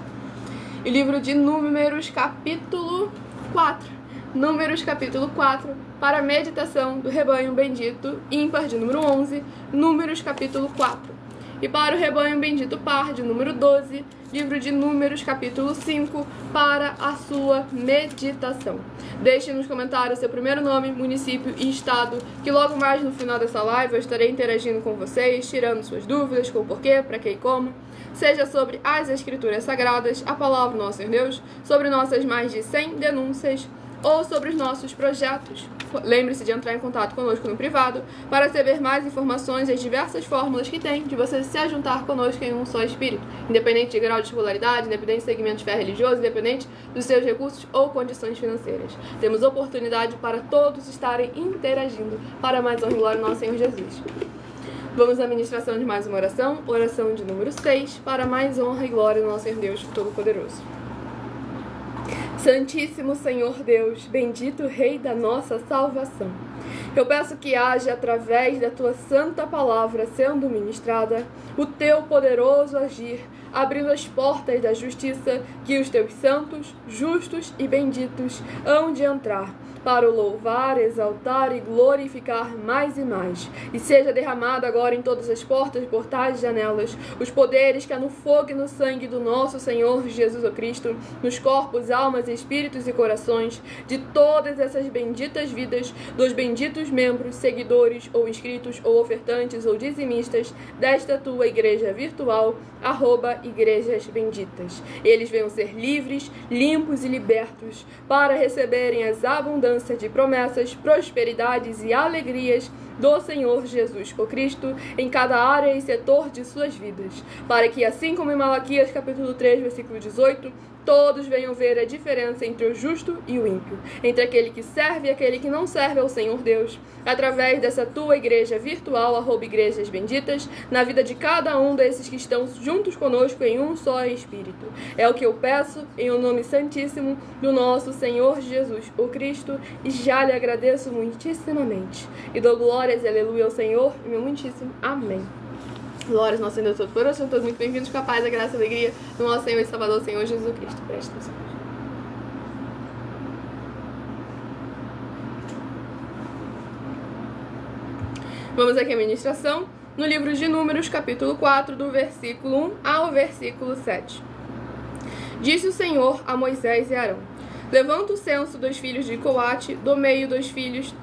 E livro de Números, capítulo 4. Números, capítulo 4, para a meditação do rebanho bendito ímpar, de número 11. Números, capítulo 4. E para o rebanho bendito par, de número 12, livro de Números, capítulo 5, para a sua meditação. Deixe nos comentários seu primeiro nome, município e estado, que logo mais no final dessa live eu estarei interagindo com vocês, tirando suas dúvidas com o porquê, para que e como. Seja sobre as escrituras sagradas, a palavra do nosso Senhor Deus, sobre nossas mais de 100 denúncias, ou sobre os nossos projetos. Lembre-se de entrar em contato conosco no privado para saber mais informações e as diversas fórmulas que tem de você se ajuntar conosco em um só espírito, independente de grau de escolaridade, independente de segmento de fé religioso, independente dos seus recursos ou condições financeiras. Temos oportunidade para todos estarem interagindo para mais honra e glória do nosso Senhor Jesus. Vamos à ministração de mais uma oração, oração de número 6, para mais honra e glória do nosso Senhor Deus Todo-Poderoso. Santíssimo Senhor Deus, bendito Rei da nossa salvação, eu peço que haja, através da Tua santa palavra sendo ministrada, o Teu poderoso agir, abrindo as portas da justiça, que os Teus santos, justos e benditos hão de entrar, para o louvar, exaltar e glorificar mais e mais. E seja derramado agora em todas as portas, portais e janelas, os poderes que há no fogo e no sangue do nosso Senhor Jesus Cristo, nos corpos, almas, espíritos e corações de todas essas benditas vidas, dos benditos membros, seguidores ou inscritos ou ofertantes ou dizimistas desta tua igreja virtual, @igrejas benditas. Eles venham ser livres, limpos e libertos para receberem as abundâncias de promessas, prosperidades e alegrias do Senhor Jesus, o Cristo, em cada área e setor de suas vidas, para que, assim como em Malaquias capítulo 3, versículo 18, todos venham ver a diferença entre o justo e o ímpio, entre aquele que serve e aquele que não serve ao Senhor Deus, através dessa tua igreja virtual, @igrejas benditas, na vida de cada um desses que estão juntos conosco em um só Espírito. É o que eu peço em o nome santíssimo do nosso Senhor Jesus, o Cristo, e já lhe agradeço muitíssimamente. E dou glórias e aleluia ao Senhor, e meu muitíssimo amém. Glórias, nosso Senhor Todo-Poderoso, sejam todos muito bem-vindos com a paz, a graça e a alegria do nosso Senhor e Salvador, Senhor Jesus Cristo. Preste atenção. Vamos aqui à ministração no livro de Números, capítulo 4, do versículo 1 ao versículo 7. Disse o Senhor a Moisés e Arão: levanta o censo dos filhos de Coate, do meio dos filhos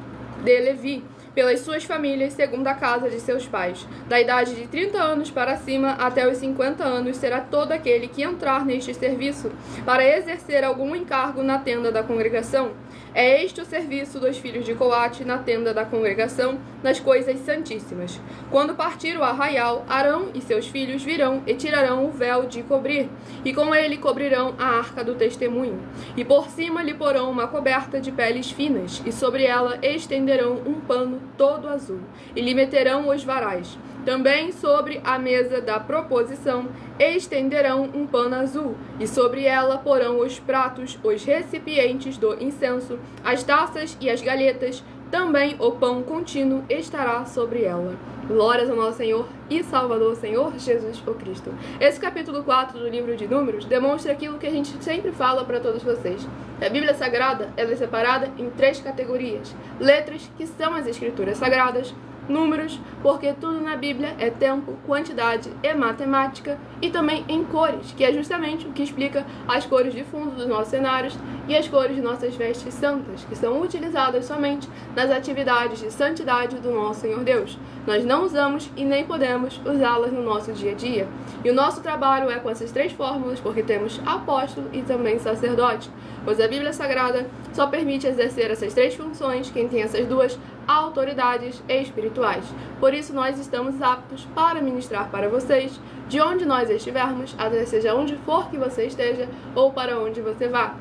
de Levi, pelas suas famílias, segundo a casa de seus pais. Da idade de 30 anos para cima até os 50 anos será todo aquele que entrar neste serviço, para exercer algum encargo na tenda da congregação. É este o serviço dos filhos de Coate na tenda da congregação, nas coisas santíssimas. Quando partir o arraial, Arão e seus filhos virão e tirarão o véu de cobrir, e com ele cobrirão a arca do testemunho. E por cima lhe porão uma coberta de peles finas, e sobre ela estenderão um pano todo azul, e lhe meterão os varais. Também sobre a mesa da proposição estenderão um pano azul, e sobre ela porão os pratos, os recipientes do incenso, as taças e as galhetas. Também o pão contínuo estará sobre ela. Glórias ao nosso Senhor e Salvador, Senhor Jesus o Cristo. Esse capítulo 4 do livro de Números demonstra aquilo que a gente sempre fala para todos vocês. A Bíblia Sagrada ela é separada em 3 categorias. Letras, que são as Escrituras Sagradas. Números, porque tudo na Bíblia é tempo, quantidade e matemática, e também em cores, que é justamente o que explica as cores de fundo dos nossos cenários e as cores de nossas vestes santas, que são utilizadas somente nas atividades de santidade do nosso Senhor Deus. Nós não usamos e nem podemos usá-las no nosso dia a dia. E o nosso trabalho é com essas 3 fórmulas, porque temos apóstolo e também sacerdote, pois a Bíblia Sagrada só permite exercer essas 3 funções quem tem essas 2 autoridades espirituais. Por isso nós estamos aptos para ministrar para vocês, de onde nós estivermos, até seja onde for que você esteja ou para onde você vá.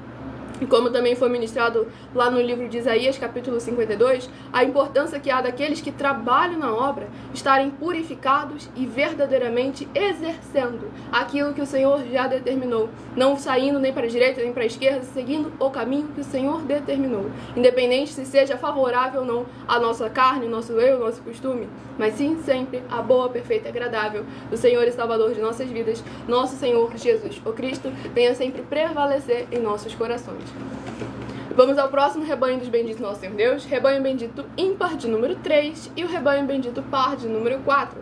E como também foi ministrado lá no livro de Isaías, capítulo 52, a importância que há daqueles que trabalham na obra estarem purificados e verdadeiramente exercendo aquilo que o Senhor já determinou, não saindo nem para a direita nem para a esquerda, seguindo o caminho que o Senhor determinou, independente se seja favorável ou não à nossa carne, nosso eu, nosso costume, mas sim sempre a boa, perfeita e agradável do Senhor e Salvador de nossas vidas, nosso Senhor Jesus, o Cristo, venha sempre prevalecer em nossos corações. Vamos ao próximo rebanho dos benditos nosso Senhor Deus, rebanho bendito ímpar de número 3 e o rebanho bendito par de número 4.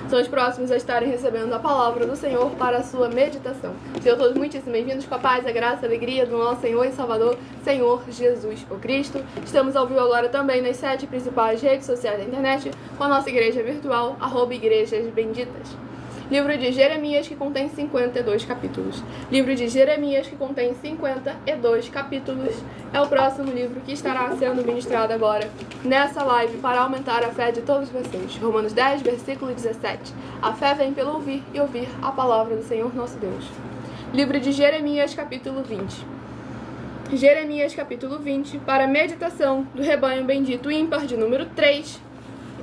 São os próximos a estarem recebendo a palavra do Senhor para a sua meditação. Sejam todos muitíssimo bem-vindos com a paz, a graça, a alegria do nosso Senhor e Salvador, Senhor Jesus o Cristo. Estamos ao vivo agora também nas 7 principais redes sociais da internet com a nossa igreja virtual, @igrejas benditas. Livro de Jeremias, que contém 52 capítulos. Livro de Jeremias, que contém 52 capítulos. É o próximo livro que estará sendo ministrado agora nessa live para aumentar a fé de todos vocês. Romanos 10, versículo 17. A fé vem pelo ouvir e ouvir a palavra do Senhor nosso Deus. Livro de Jeremias, capítulo 20. Jeremias, capítulo 20, para a meditação do rebanho bendito ímpar de número 3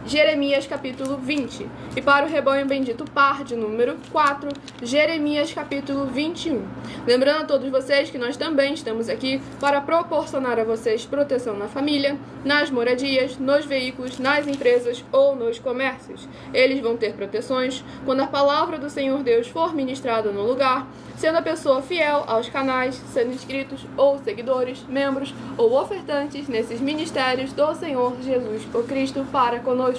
Jeremias capítulo 20. E para o rebanho bendito par de número 4, Jeremias capítulo 21. Lembrando a todos vocês que nós também estamos aqui para proporcionar a vocês proteção na família, nas moradias, nos veículos, nas empresas ou nos comércios. Eles vão ter proteções quando a palavra do Senhor Deus for ministrada no lugar, sendo a pessoa fiel aos canais, sendo inscritos ou seguidores, membros ou ofertantes nesses ministérios do Senhor Jesus o Cristo para conosco.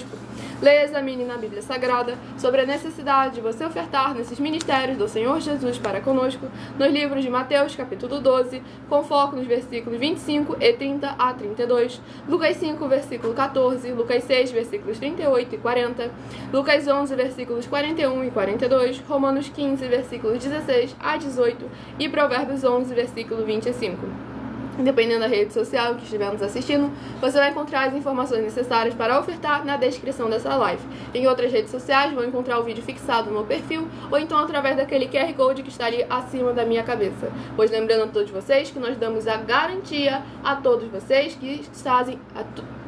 Leia e examine na Bíblia Sagrada sobre a necessidade de você ofertar nesses ministérios do Senhor Jesus para conosco, nos livros de Mateus, capítulo 12, com foco nos versículos 25 e 30 a 32, Lucas 5, versículo 14, Lucas 6, versículos 38 e 40, Lucas 11, versículos 41 e 42, Romanos 15, versículos 16 a 18 e Provérbios 11, versículo 25. Dependendo da rede social que estivermos assistindo, você vai encontrar as informações necessárias para ofertar na descrição dessa live. Em outras redes sociais, vão encontrar o vídeo fixado no perfil ou então através daquele QR Code que está ali acima da minha cabeça. Pois lembrando a todos vocês que nós damos a garantia a todos vocês que fazem...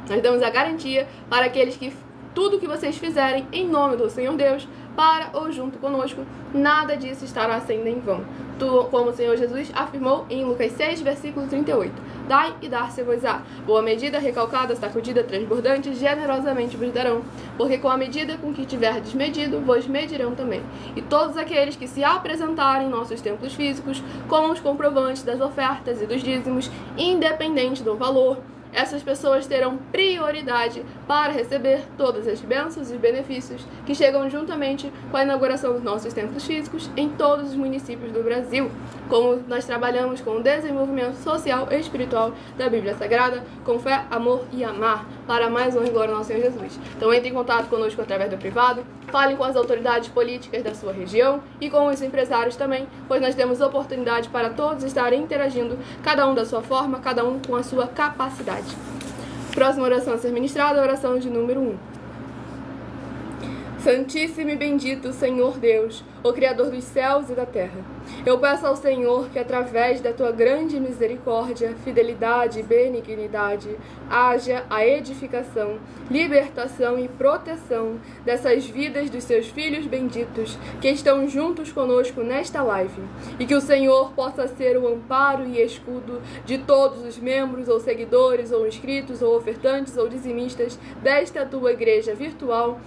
Nós damos a garantia para aqueles que tudo que vocês fizerem em nome do Senhor Deus, para ou junto conosco, nada disso estará sendo em vão. Como o Senhor Jesus afirmou em Lucas 6, versículo 38. Dai e dar-se-vos-á. Boa medida, recalcada, sacudida, transbordante, generosamente vos darão. Porque com a medida com que tiverdes medido, vos medirão também. E todos aqueles que se apresentarem em nossos templos físicos, com os comprovantes das ofertas e dos dízimos, independente do valor, essas pessoas terão prioridade para receber todas as bênçãos e benefícios que chegam juntamente com a inauguração dos nossos templos físicos em todos os municípios do Brasil. Como nós trabalhamos com o desenvolvimento social e espiritual da Bíblia Sagrada, com fé, amor e amar, para mais honra e glória ao nosso Senhor Jesus. Então entre em contato conosco através do privado, falem com as autoridades políticas da sua região e com os empresários também, pois nós temos oportunidade para todos estarem interagindo, cada um da sua forma, cada um com a sua capacidade. Próxima oração a ser ministrada, a oração de número 1. Santíssimo e bendito Senhor Deus, o Criador dos céus e da terra, eu peço ao Senhor que através da tua grande misericórdia, fidelidade e benignidade, haja a edificação, libertação e proteção dessas vidas dos seus filhos benditos que estão juntos conosco nesta live, e que o Senhor possa ser o amparo e escudo de todos os membros ou seguidores ou inscritos ou ofertantes ou dizimistas desta tua igreja virtual,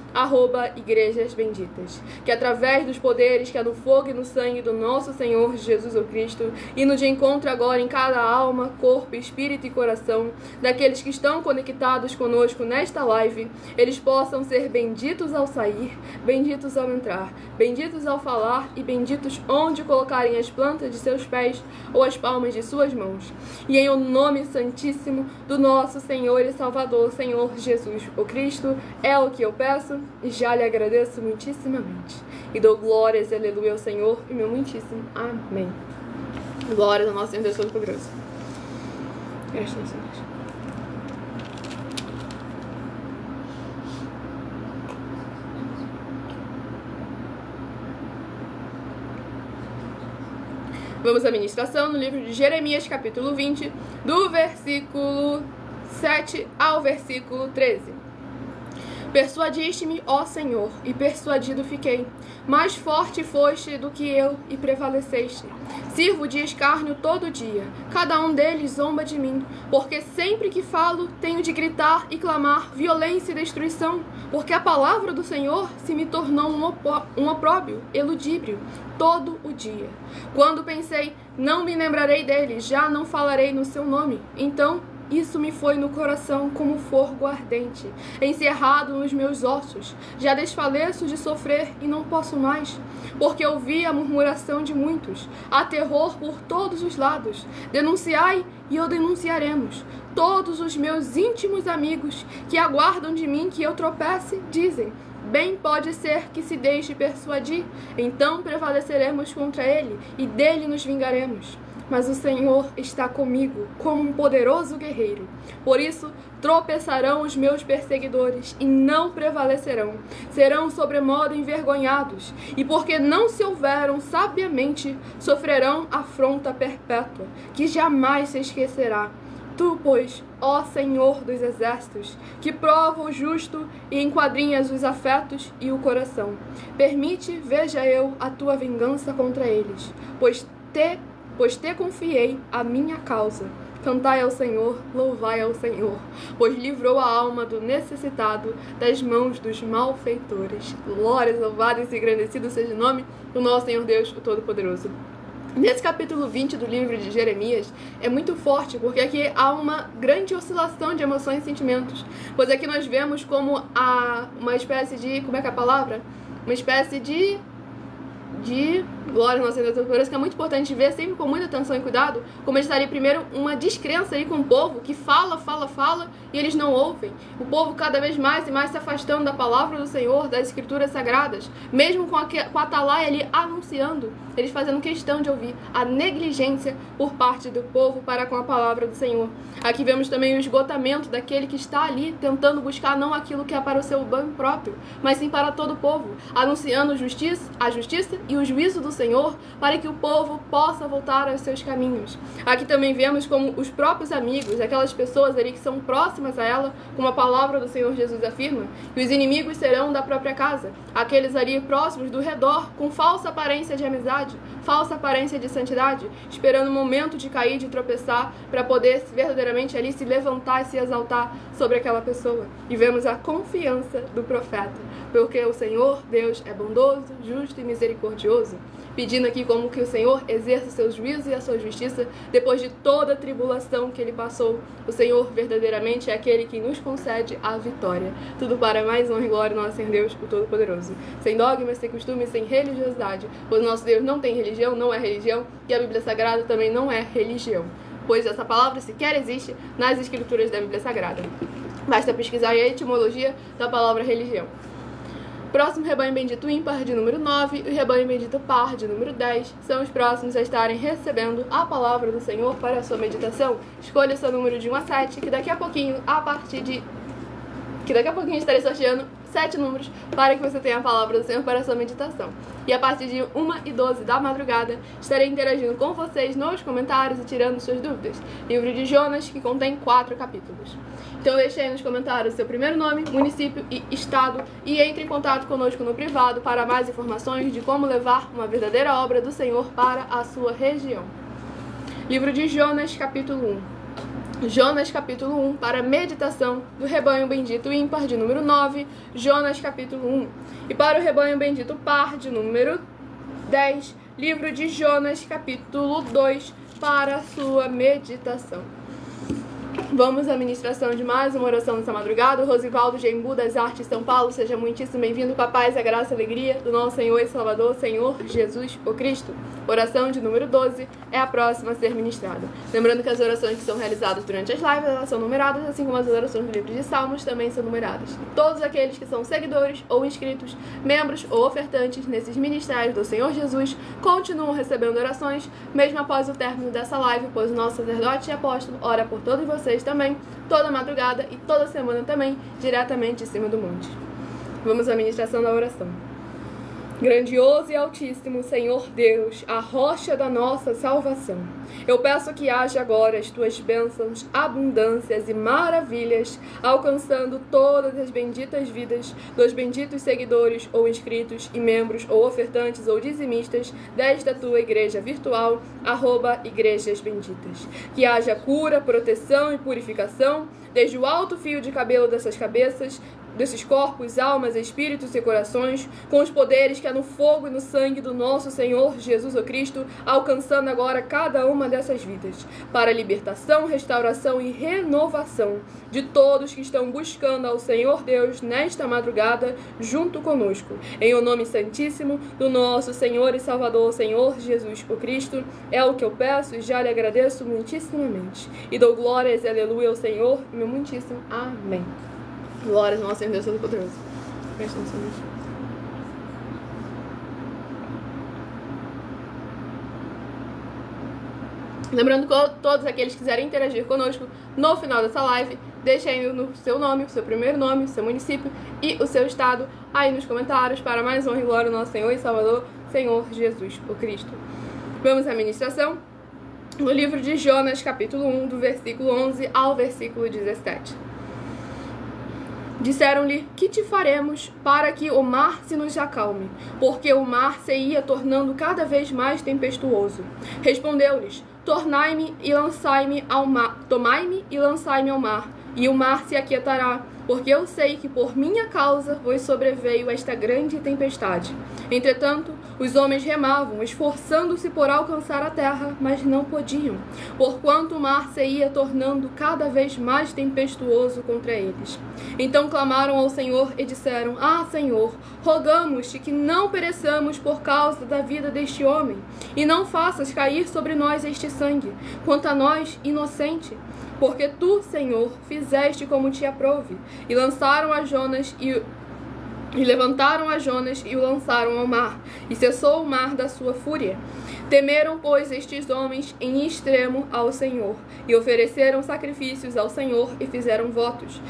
@Igrejas Benditas, que através dos poderes que há no fogo e no sangue do nosso Senhor Jesus o Cristo, e no de encontro agora em cada alma, corpo, espírito e coração daqueles que estão conectados conosco nesta live, eles possam ser benditos ao sair, benditos ao entrar, benditos ao falar e benditos onde colocarem as plantas de seus pés ou as palmas de suas mãos. E em o nome santíssimo do nosso Senhor e Salvador, Senhor Jesus o Cristo, é o que eu peço e já lhe agradeço muitíssimamente. E dou glórias e aleluia ao Senhor e meu muitíssimo amém. Glórias ao nosso Senhor Deus Todo-Poderoso. Graças a Deus. Vamos à ministração no livro de Jeremias, capítulo 20, do versículo 7 ao versículo 13. Persuadiste-me, ó Senhor, e persuadido fiquei. Mais forte foste do que eu, e prevaleceste. Sirvo de escárnio todo dia. Cada um deles zomba de mim, porque sempre que falo, tenho de gritar e clamar violência e destruição, porque a palavra do Senhor se me tornou um opróbrio, eludíbrio, todo o dia. Quando pensei, não me lembrarei dele, já não falarei no seu nome. Então, isso me foi no coração como fogo ardente, encerrado nos meus ossos. Já desfaleço de sofrer e não posso mais, porque ouvi a murmuração de muitos. Há terror por todos os lados. Denunciai e o denunciaremos. Todos os meus íntimos amigos que aguardam de mim que eu tropece, dizem: bem pode ser que se deixe persuadir, então prevaleceremos contra ele e dele nos vingaremos. Mas o Senhor está comigo como um poderoso guerreiro. Por isso, tropeçarão os meus perseguidores e não prevalecerão. Serão sobremodo envergonhados, e porque não se houveram sabiamente, sofrerão afronta perpétua, que jamais se esquecerá. Tu, pois, ó Senhor dos exércitos, que prova o justo e enquadrinhas os afetos e o coração, permite, veja eu, a tua vingança contra eles, pois te confiei a minha causa. Cantai ao Senhor, louvai ao Senhor, pois livrou a alma do necessitado das mãos dos malfeitores. Glórias, louvado e engrandecido seja o nome do nosso Senhor Deus, o Todo-Poderoso. Nesse capítulo 20 do livro de Jeremias é muito forte, porque aqui há uma grande oscilação de emoções e sentimentos. Pois aqui nós vemos como uma espécie de... como é que é a palavra? Uma espécie de glória ao nosso Deus Todo-Poderoso, que é muito importante ver sempre com muita atenção e cuidado, como ele estaria primeiro uma descrença aí com o povo, que fala, e eles não ouvem. O povo cada vez mais e mais se afastando da palavra do Senhor, das escrituras sagradas, mesmo com a atalaia ali anunciando, eles fazendo questão de ouvir a negligência por parte do povo para com a palavra do Senhor. Aqui vemos também o esgotamento daquele que está ali tentando buscar não aquilo que é para o seu bem próprio, mas sim para todo o povo, anunciando a justiça e o juízo do Senhor para que o povo possa voltar aos seus caminhos. Aqui também vemos como os próprios amigos, aquelas pessoas ali que são próximas a ela, como a palavra do Senhor Jesus afirma, que os inimigos serão da própria casa, aqueles ali próximos do redor, com falsa aparência de amizade, falsa aparência de santidade, esperando o momento de cair, de tropeçar, para poder verdadeiramente ali se levantar e se exaltar sobre aquela pessoa. E vemos a confiança do profeta, porque o Senhor, Deus, é bondoso, justo e misericordioso, pedindo aqui como que o Senhor exerça o seu juízo e a sua justiça depois de toda a tribulação que ele passou. O Senhor verdadeiramente é aquele que nos concede a vitória. Tudo para mais honra e glória do nosso Senhor Deus, o Todo-Poderoso. Sem dogmas, sem costumes, sem religiosidade, pois o nosso Deus não tem religião, não é religião, e a Bíblia Sagrada também não é religião, pois essa palavra sequer existe nas escrituras da Bíblia Sagrada. Basta pesquisar a etimologia da palavra religião. Próximo rebanho bendito ímpar de número 9 e o rebanho bendito par de número 10 são os próximos a estarem recebendo a palavra do Senhor para a sua meditação. Escolha o seu número de 1 a 7, que daqui a pouquinho estarei sorteando 7 números para que você tenha a palavra do Senhor para a sua meditação. E a partir de 1h12 da madrugada, estarei interagindo com vocês nos comentários e tirando suas dúvidas. Livro de Jonas, que contém 4 capítulos. Então deixe aí nos comentários seu primeiro nome, município e estado e entre em contato conosco no privado para mais informações de como levar uma verdadeira obra do Senhor para a sua região. Livro de Jonas, capítulo 1. Jonas, capítulo 1, para meditação do rebanho bendito ímpar de número 9, Jonas, capítulo 1. E para o rebanho bendito par de número 10, livro de Jonas, capítulo 2, para a sua meditação. Vamos à ministração de mais uma oração nessa madrugada. O Rosivaldo Gembu das Artes São Paulo, seja muitíssimo bem-vindo com a paz, a graça e a alegria do nosso Senhor e Salvador, Senhor Jesus o Cristo. Oração de número 12 é a próxima a ser ministrada. Lembrando que as orações que são realizadas durante as lives, elas são numeradas, assim como as orações do livro de Salmos também são numeradas. Todos aqueles que são seguidores ou inscritos, membros ou ofertantes nesses ministérios do Senhor Jesus, continuam recebendo orações, mesmo após o término dessa live, pois o nosso sacerdote e apóstolo ora por todos vocês também, toda madrugada e toda semana também, diretamente de cima do monte. Vamos à ministração da oração. Grandioso e altíssimo Senhor Deus, a rocha da nossa salvação, eu peço que haja agora as tuas bênçãos, abundâncias e maravilhas, alcançando todas as benditas vidas dos benditos seguidores ou inscritos e membros ou ofertantes ou dizimistas desta tua igreja virtual, @igrejas benditas. Que haja cura, proteção e purificação, desde o alto fio de cabelo dessas cabeças, desses corpos, almas, espíritos e corações, com os poderes que há no fogo e no sangue do nosso Senhor Jesus o Cristo, alcançando agora cada uma dessas vidas, para a libertação, restauração e renovação de todos que estão buscando ao Senhor Deus nesta madrugada, junto conosco. Em o nome santíssimo do nosso Senhor e Salvador, Senhor Jesus o Cristo, é o que eu peço e já lhe agradeço muitíssimamente. E dou glórias e aleluia ao Senhor, meu muitíssimo amém. Glórias ao nosso Senhor Deus Todo-Poderoso. Lembrando que todos aqueles que quiserem interagir conosco no final dessa live, deixem aí o seu nome, o seu primeiro nome, o seu município e o seu estado aí nos comentários para mais honra e glória ao nosso Senhor e Salvador, Senhor Jesus o Cristo. Vamos à ministração. no livro de Jonas, capítulo 1, do versículo 11 ao versículo 17. Disseram-lhe: que te faremos para que o mar se nos acalme? Porque o mar se ia tornando cada vez mais tempestuoso. Respondeu-lhes: tornai-me e lançai-me ao mar. Tomai-me e lançai-me ao mar, e o mar se aquietará, porque eu sei que por minha causa vos sobreveio esta grande tempestade. Entretanto, os homens remavam, esforçando-se por alcançar a terra, mas não podiam, porquanto o mar se ia tornando cada vez mais tempestuoso contra eles. Então clamaram ao Senhor e disseram: ah, Senhor, rogamos-te que não pereçamos por causa da vida deste homem, e não faças cair sobre nós este sangue, quanto a nós, inocente. Porque tu, Senhor, fizeste como te aprouve, e levantaram a Jonas e o lançaram ao mar, e cessou o mar da sua fúria. Temeram, pois, estes homens em extremo ao Senhor, e ofereceram sacrifícios ao Senhor e fizeram votos.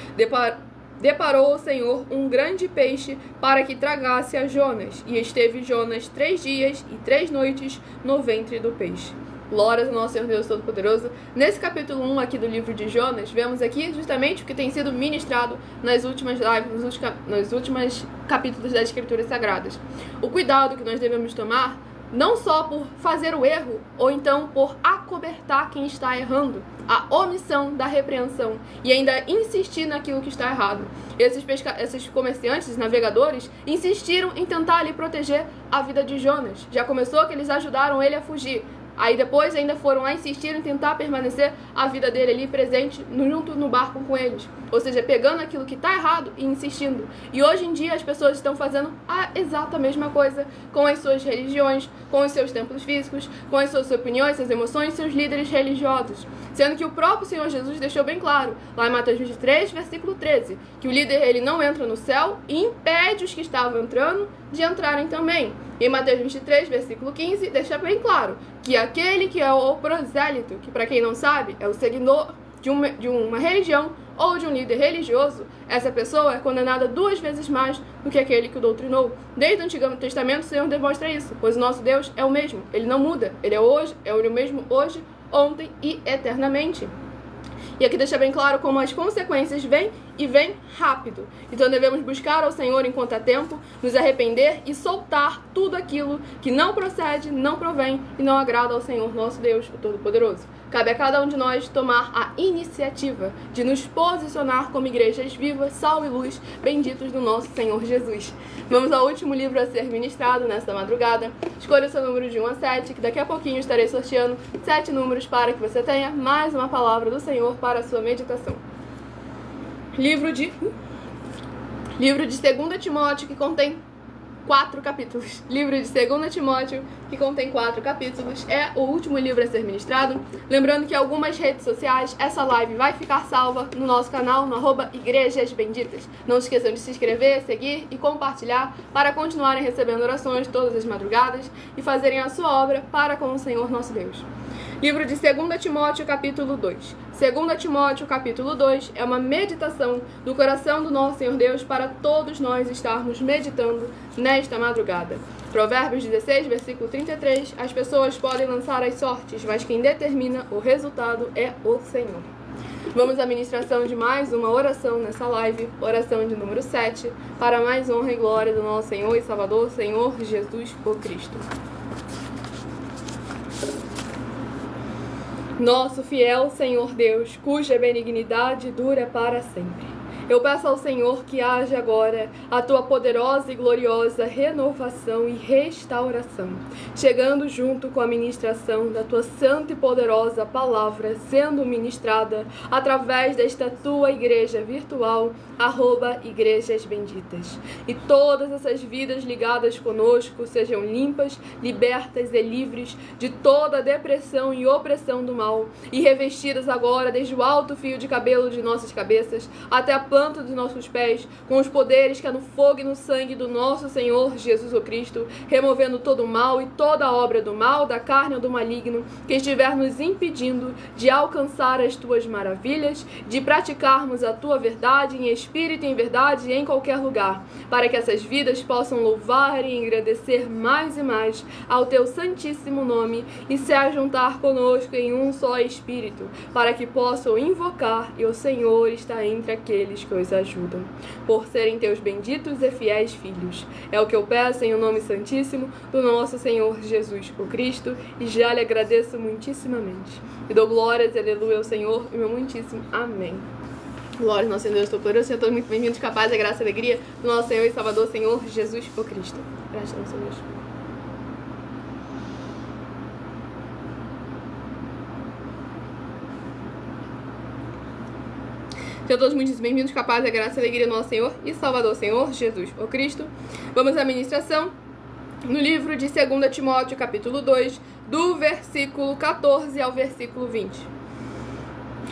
Deparou o Senhor um grande peixe para que tragasse a Jonas, e esteve Jonas 3 dias e 3 noites no ventre do peixe. Glórias ao nosso Senhor Deus Todo-Poderoso. Nesse capítulo 1 aqui do livro de Jonas, vemos aqui justamente o que tem sido ministrado nas últimas lives, nos últimos capítulos das Escrituras Sagradas. O cuidado que nós devemos tomar, não só por fazer o erro, ou então por acobertar quem está errando, a omissão da repreensão e ainda insistir naquilo que está errado. Esses comerciantes, navegadores, insistiram em tentar ali proteger a vida de Jonas. Já começou que eles ajudaram ele a fugir. Aí depois ainda foram lá insistir em tentar permanecer a vida dele ali presente junto no barco com eles. Ou seja, pegando aquilo que está errado e insistindo. E hoje em dia as pessoas estão fazendo a exata mesma coisa com as suas religiões, com os seus templos físicos, com as suas opiniões, suas emoções, seus líderes religiosos. Sendo que o próprio Senhor Jesus deixou bem claro, lá em Mateus 23, versículo 13, que o líder ele não entra no céu e impede os que estavam entrando de entrarem também. Em Mateus 23, versículo 15, deixa bem claro que aquele que é o prosélito, que para quem não sabe, é o seguidor de uma religião ou de um líder religioso, essa pessoa é condenada 2 vezes mais do que aquele que o doutrinou. Desde o Antigo Testamento, o Senhor demonstra isso, pois o nosso Deus é o mesmo, ele não muda, ele é o mesmo hoje, ontem e eternamente. E aqui deixa bem claro como as consequências vêm e vêm rápido. Então devemos buscar ao Senhor enquanto há tempo, nos arrepender e soltar tudo aquilo que não procede, não provém e não agrada ao Senhor nosso Deus, o Todo-Poderoso. Cabe a cada um de nós tomar a iniciativa de nos posicionar como igrejas vivas, sal e luz, benditos do nosso Senhor Jesus. Vamos ao último livro a ser ministrado nesta madrugada. Escolha o seu número de 1 a 7, que daqui a pouquinho estarei sorteando 7 números para que você tenha mais uma palavra do Senhor para a sua meditação. Livro de 2 Timóteo, que contém 4 capítulos. Livro de 2 Timóteo, que contém 4 capítulos, é o último livro a ser ministrado. Lembrando que em algumas redes sociais, essa live vai ficar salva no nosso canal, no @Igrejas Benditas. Não esqueçam de se inscrever, seguir e compartilhar para continuarem recebendo orações todas as madrugadas e fazerem a sua obra para com o Senhor nosso Deus. Livro de 2 Timóteo, capítulo 2. 2 Timóteo, capítulo 2, é uma meditação do coração do nosso Senhor Deus para todos nós estarmos meditando nesta madrugada. Provérbios 16, versículo 33, as pessoas podem lançar as sortes, mas quem determina o resultado é o Senhor. Vamos à ministração de mais uma oração nessa live, oração de número 7, para mais honra e glória do nosso Senhor e Salvador, Senhor Jesus, o Cristo. Nosso fiel Senhor Deus, cuja benignidade dura para sempre. Eu peço ao Senhor que haja agora a tua poderosa e gloriosa renovação e restauração, chegando junto com a ministração da tua santa e poderosa palavra sendo ministrada através desta tua igreja virtual, @Igrejas Benditas. E todas essas vidas ligadas conosco sejam limpas, libertas e livres de toda depressão e opressão do mal, e revestidas agora desde o alto fio de cabelo de nossas cabeças até a planta dos nossos pés, com os poderes que há no fogo e no sangue do nosso Senhor Jesus o Cristo, removendo todo o mal e toda obra do mal, da carne ou do maligno, que estiver nos impedindo de alcançar as tuas maravilhas, de praticarmos a tua verdade em espírito e em verdade em qualquer lugar, para que essas vidas possam louvar e engrandecer mais e mais ao teu santíssimo nome e se ajuntar conosco em um só espírito, para que possam invocar e o Senhor está entre aqueles que os ajudam, por serem teus benditos e fiéis filhos. É o que eu peço em o nome santíssimo do nosso Senhor Jesus o Cristo, e já lhe agradeço muitíssimamente. E dou glórias e aleluia ao Senhor, e meu muitíssimo amém. Glória ao nosso Senhor Deus Todo-Poderoso, sejam todos muito bem-vindos, capazes da graça e alegria do nosso Senhor e Salvador, Senhor Jesus o Cristo. Gratidão, Senhor. Sejam todos muito bem-vindos, capazes da graça e alegria do nosso Senhor e Salvador, Senhor Jesus o Cristo. Vamos à ministração no livro de 2 Timóteo, capítulo 2, do versículo 14 ao versículo 20.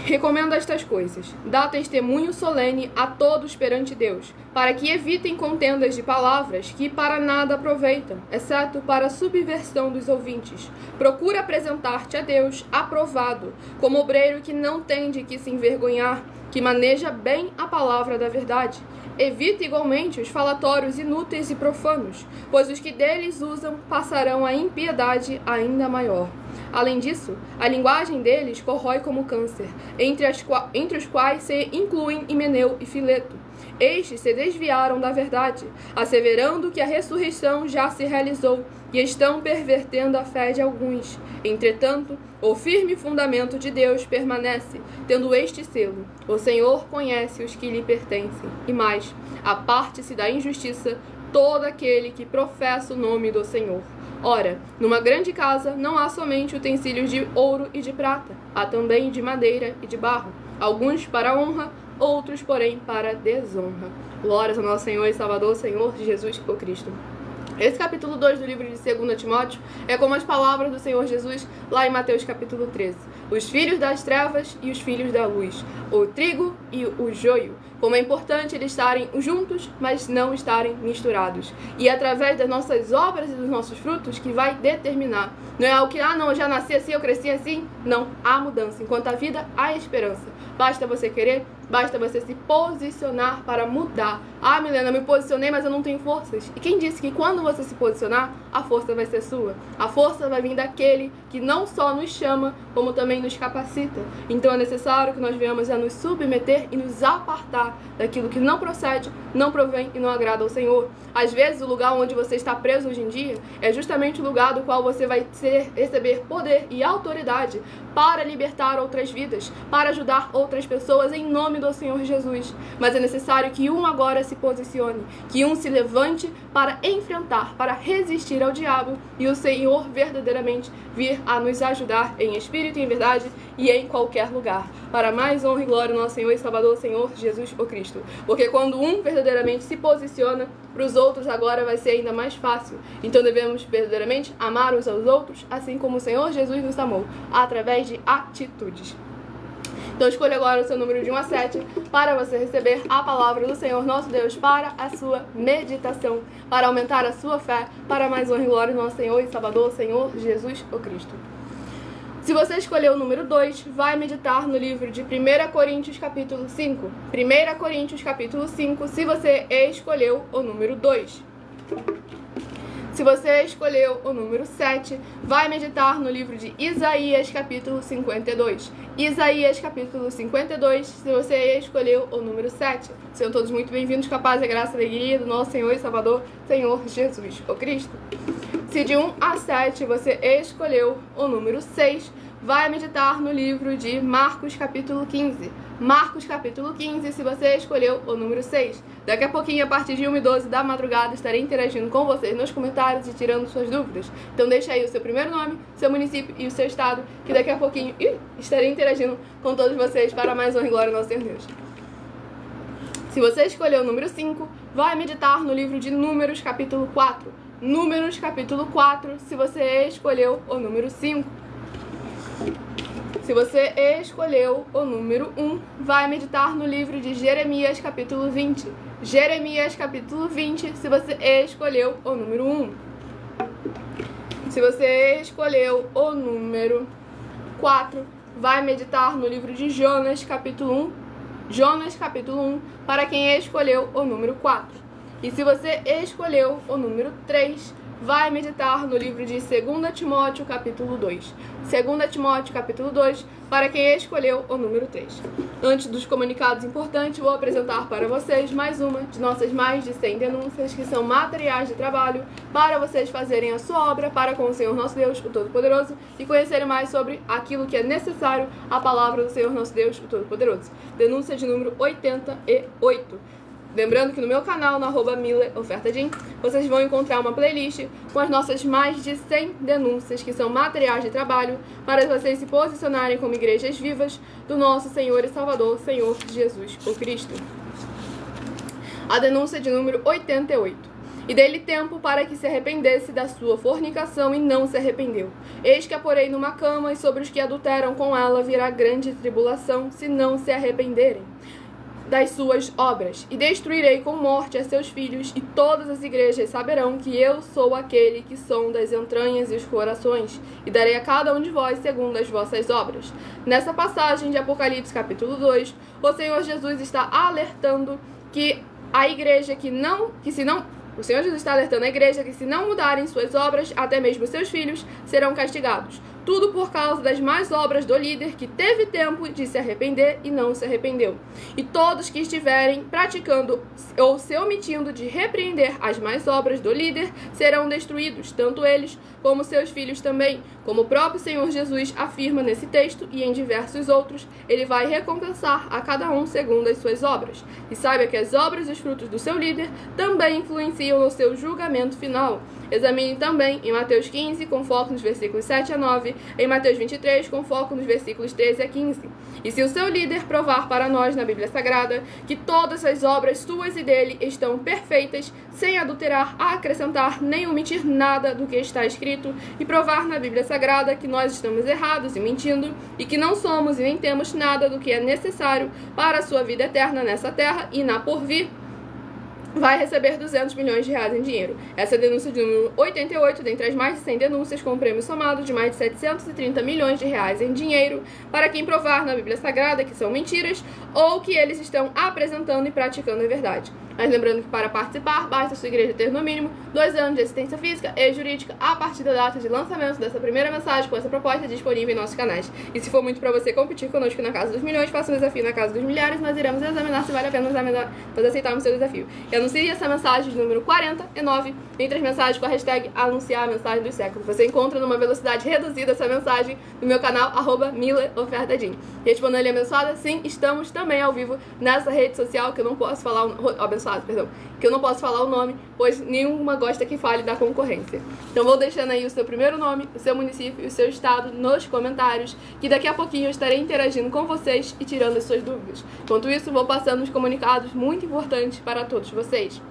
Recomendo estas coisas: dá testemunho solene a todos perante Deus, para que evitem contendas de palavras que para nada aproveitam, exceto para a subversão dos ouvintes. Procura apresentar-te a Deus aprovado, como obreiro que não tem de que se envergonhar, que maneja bem a palavra da verdade. Evita igualmente os falatórios inúteis e profanos, pois os que deles usam passarão a impiedade ainda maior. Além disso, a linguagem deles corrói como câncer, entre os quais se incluem Himeneu e Fileto. Estes se desviaram da verdade, asseverando que a ressurreição já se realizou, e estão pervertendo a fé de alguns. Entretanto, o firme fundamento de Deus permanece, tendo este selo: o Senhor conhece os que lhe pertencem. E mais, aparte-se da injustiça todo aquele que professa o nome do Senhor. Ora, numa grande casa não há somente utensílios de ouro e de prata, há também de madeira e de barro, alguns para honra, outros, porém, para desonra. Glórias ao nosso Senhor e Salvador, Senhor Jesus o Cristo. Esse capítulo 2 do livro de 2 Timóteo é como as palavras do Senhor Jesus lá em Mateus capítulo 13. Os filhos das trevas e os filhos da luz, o trigo e o joio. Como é importante eles estarem juntos, mas não estarem misturados. E é através das nossas obras e dos nossos frutos que vai determinar. Não é algo que, não, eu já nasci assim, eu cresci assim. Não, há mudança. Enquanto há vida, há esperança. Basta você querer, basta você se posicionar para mudar. Milena, eu me posicionei, mas eu não tenho forças. E quem disse que quando você se posicionar, a força vai ser sua? A força vai vir daquele que não só nos chama, como também nos capacita. Então é necessário que nós venhamos a nos submeter e nos apartar daquilo que não procede, não provém e não agrada ao Senhor. Às vezes, o lugar onde você está preso hoje em dia é justamente o lugar do qual você vai receber poder e autoridade para libertar outras vidas, para ajudar outras pessoas em nome do Senhor Jesus. Mas é necessário que um agora se posicione, que um se levante para enfrentar, para resistir ao diabo e o Senhor verdadeiramente vir a nos ajudar em espírito e em verdade e em qualquer lugar. Para mais honra e glória ao nosso Senhor e Salvador, Senhor Jesus o Cristo. Porque quando um verdadeiramente se posiciona, para os outros agora vai ser ainda mais fácil. Então devemos verdadeiramente amar uns aos outros, assim como o Senhor Jesus nos amou, através de atitudes. Então escolha agora o seu número de 1 a 7 para você receber a palavra do Senhor nosso Deus para a sua meditação, para aumentar a sua fé, para mais honra e glória do nosso Senhor e Salvador, Senhor Jesus o Cristo. Se você escolher o número 2, vai meditar no livro de 1 Coríntios capítulo 5. 1 Coríntios capítulo 5, se você escolheu o número 2. Se você escolheu o número 7, vai meditar no livro de Isaías capítulo 52. Isaías capítulo 52, se você escolheu o número 7. Sejam todos muito bem-vindos, capazes da graça e alegria do nosso Senhor e Salvador, Senhor Jesus o Cristo. Se de 1 a 7 você escolheu o número 6, vai meditar no livro de Marcos capítulo 15. Marcos capítulo 15, se você escolheu o número 6. Daqui a pouquinho, a partir de 1h12 da madrugada, estarei interagindo com vocês nos comentários e tirando suas dúvidas. Então deixa aí o seu primeiro nome, seu município e o seu estado, que daqui a pouquinho estarei interagindo com todos vocês para mais honra e glória ao nosso Senhor Deus. Se você escolheu o número 5, vai meditar no livro de Números capítulo 4. Números capítulo 4, se você escolheu o número 5. Se você escolheu o número 1, vai meditar no livro de Jeremias, capítulo 20. Jeremias, capítulo 20, se você escolheu o número 1. Se você escolheu o número 4, vai meditar no livro de Jonas, capítulo 1. Jonas, capítulo 1, para quem escolheu o número 4. E se você escolheu o número 3, vai meditar no livro de 2 Timóteo, capítulo 2. 2 Timóteo, capítulo 2, para quem escolheu o número 3. Antes dos comunicados importantes, vou apresentar para vocês mais uma de nossas mais de 100 denúncias, que são materiais de trabalho para vocês fazerem a sua obra para com o Senhor nosso Deus, o Todo-Poderoso, e conhecerem mais sobre aquilo que é necessário, a palavra do Senhor nosso Deus, o Todo-Poderoso. Denúncia de número 88. Lembrando que no meu canal, no @mileofertadim, vocês vão encontrar uma playlist com as nossas mais de 100 denúncias, que são materiais de trabalho, para vocês se posicionarem como igrejas vivas do nosso Senhor e Salvador, Senhor Jesus, o Cristo. A denúncia de número 88. E dei-lhe tempo para que se arrependesse da sua fornicação, e não se arrependeu. Eis que a porei numa cama, e sobre os que adulteram com ela virá grande tribulação, se não se arrependerem das suas obras, e destruirei com morte a seus filhos, e todas as igrejas saberão que eu sou aquele que sonda as entranhas e os corações, e darei a cada um de vós segundo as vossas obras. Nessa passagem de Apocalipse capítulo 2, o Senhor Jesus está alertando que a igreja o Senhor Jesus está alertando a igreja que, se não mudarem suas obras, até mesmo seus filhos serão castigados. Tudo por causa das más obras do líder, que teve tempo de se arrepender e não se arrependeu. E todos que estiverem praticando ou se omitindo de repreender as más obras do líder serão destruídos, tanto eles como seus filhos também. Como o próprio Senhor Jesus afirma nesse texto e em diversos outros, ele vai recompensar a cada um segundo as suas obras. E saiba que as obras e os frutos do seu líder também influenciam no seu julgamento final. Examine também em Mateus 15, com foco nos versículos 7 a 9, em Mateus 23, com foco nos versículos 13 a 15. E se o seu líder provar para nós na Bíblia Sagrada que todas as obras suas e dele estão perfeitas, sem adulterar, acrescentar nem omitir nada do que está escrito, e provar na Bíblia Sagrada que nós estamos errados e mentindo, e que não somos e nem temos nada do que é necessário para a sua vida eterna nessa terra e na porvir, vai receber 200 milhões de reais em dinheiro. Essa é a denúncia de número 88, dentre as mais de 100 denúncias, com um prêmio somado de mais de 730 milhões de reais em dinheiro, para quem provar na Bíblia Sagrada que são mentiras, ou que eles estão apresentando e praticando a verdade. Mas lembrando que para participar, basta a sua igreja ter no mínimo 2 anos de assistência física e jurídica a partir da data de lançamento dessa primeira mensagem com essa proposta disponível em nossos canais. E se for muito para você competir conosco na Casa dos Milhões, faça um desafio na Casa dos Milhares, nós iremos examinar se vale a pena nós aceitarmos seu desafio. E anuncie essa mensagem de número 49 entre as mensagens com a hashtag anunciar a mensagem do século. Você encontra numa velocidade reduzida essa mensagem no meu canal @mileofertadim. Respondendo-lhe abençoada, sim, estamos também ao vivo nessa rede social que eu não posso falar que eu não posso falar o nome, pois nenhuma gosta que fale da concorrência. Então vou deixando aí o seu primeiro nome, o seu município e o seu estado nos comentários, que daqui a pouquinho eu estarei interagindo com vocês e tirando as suas dúvidas. Enquanto isso, vou passando os comunicados muito importantes para todos vocês.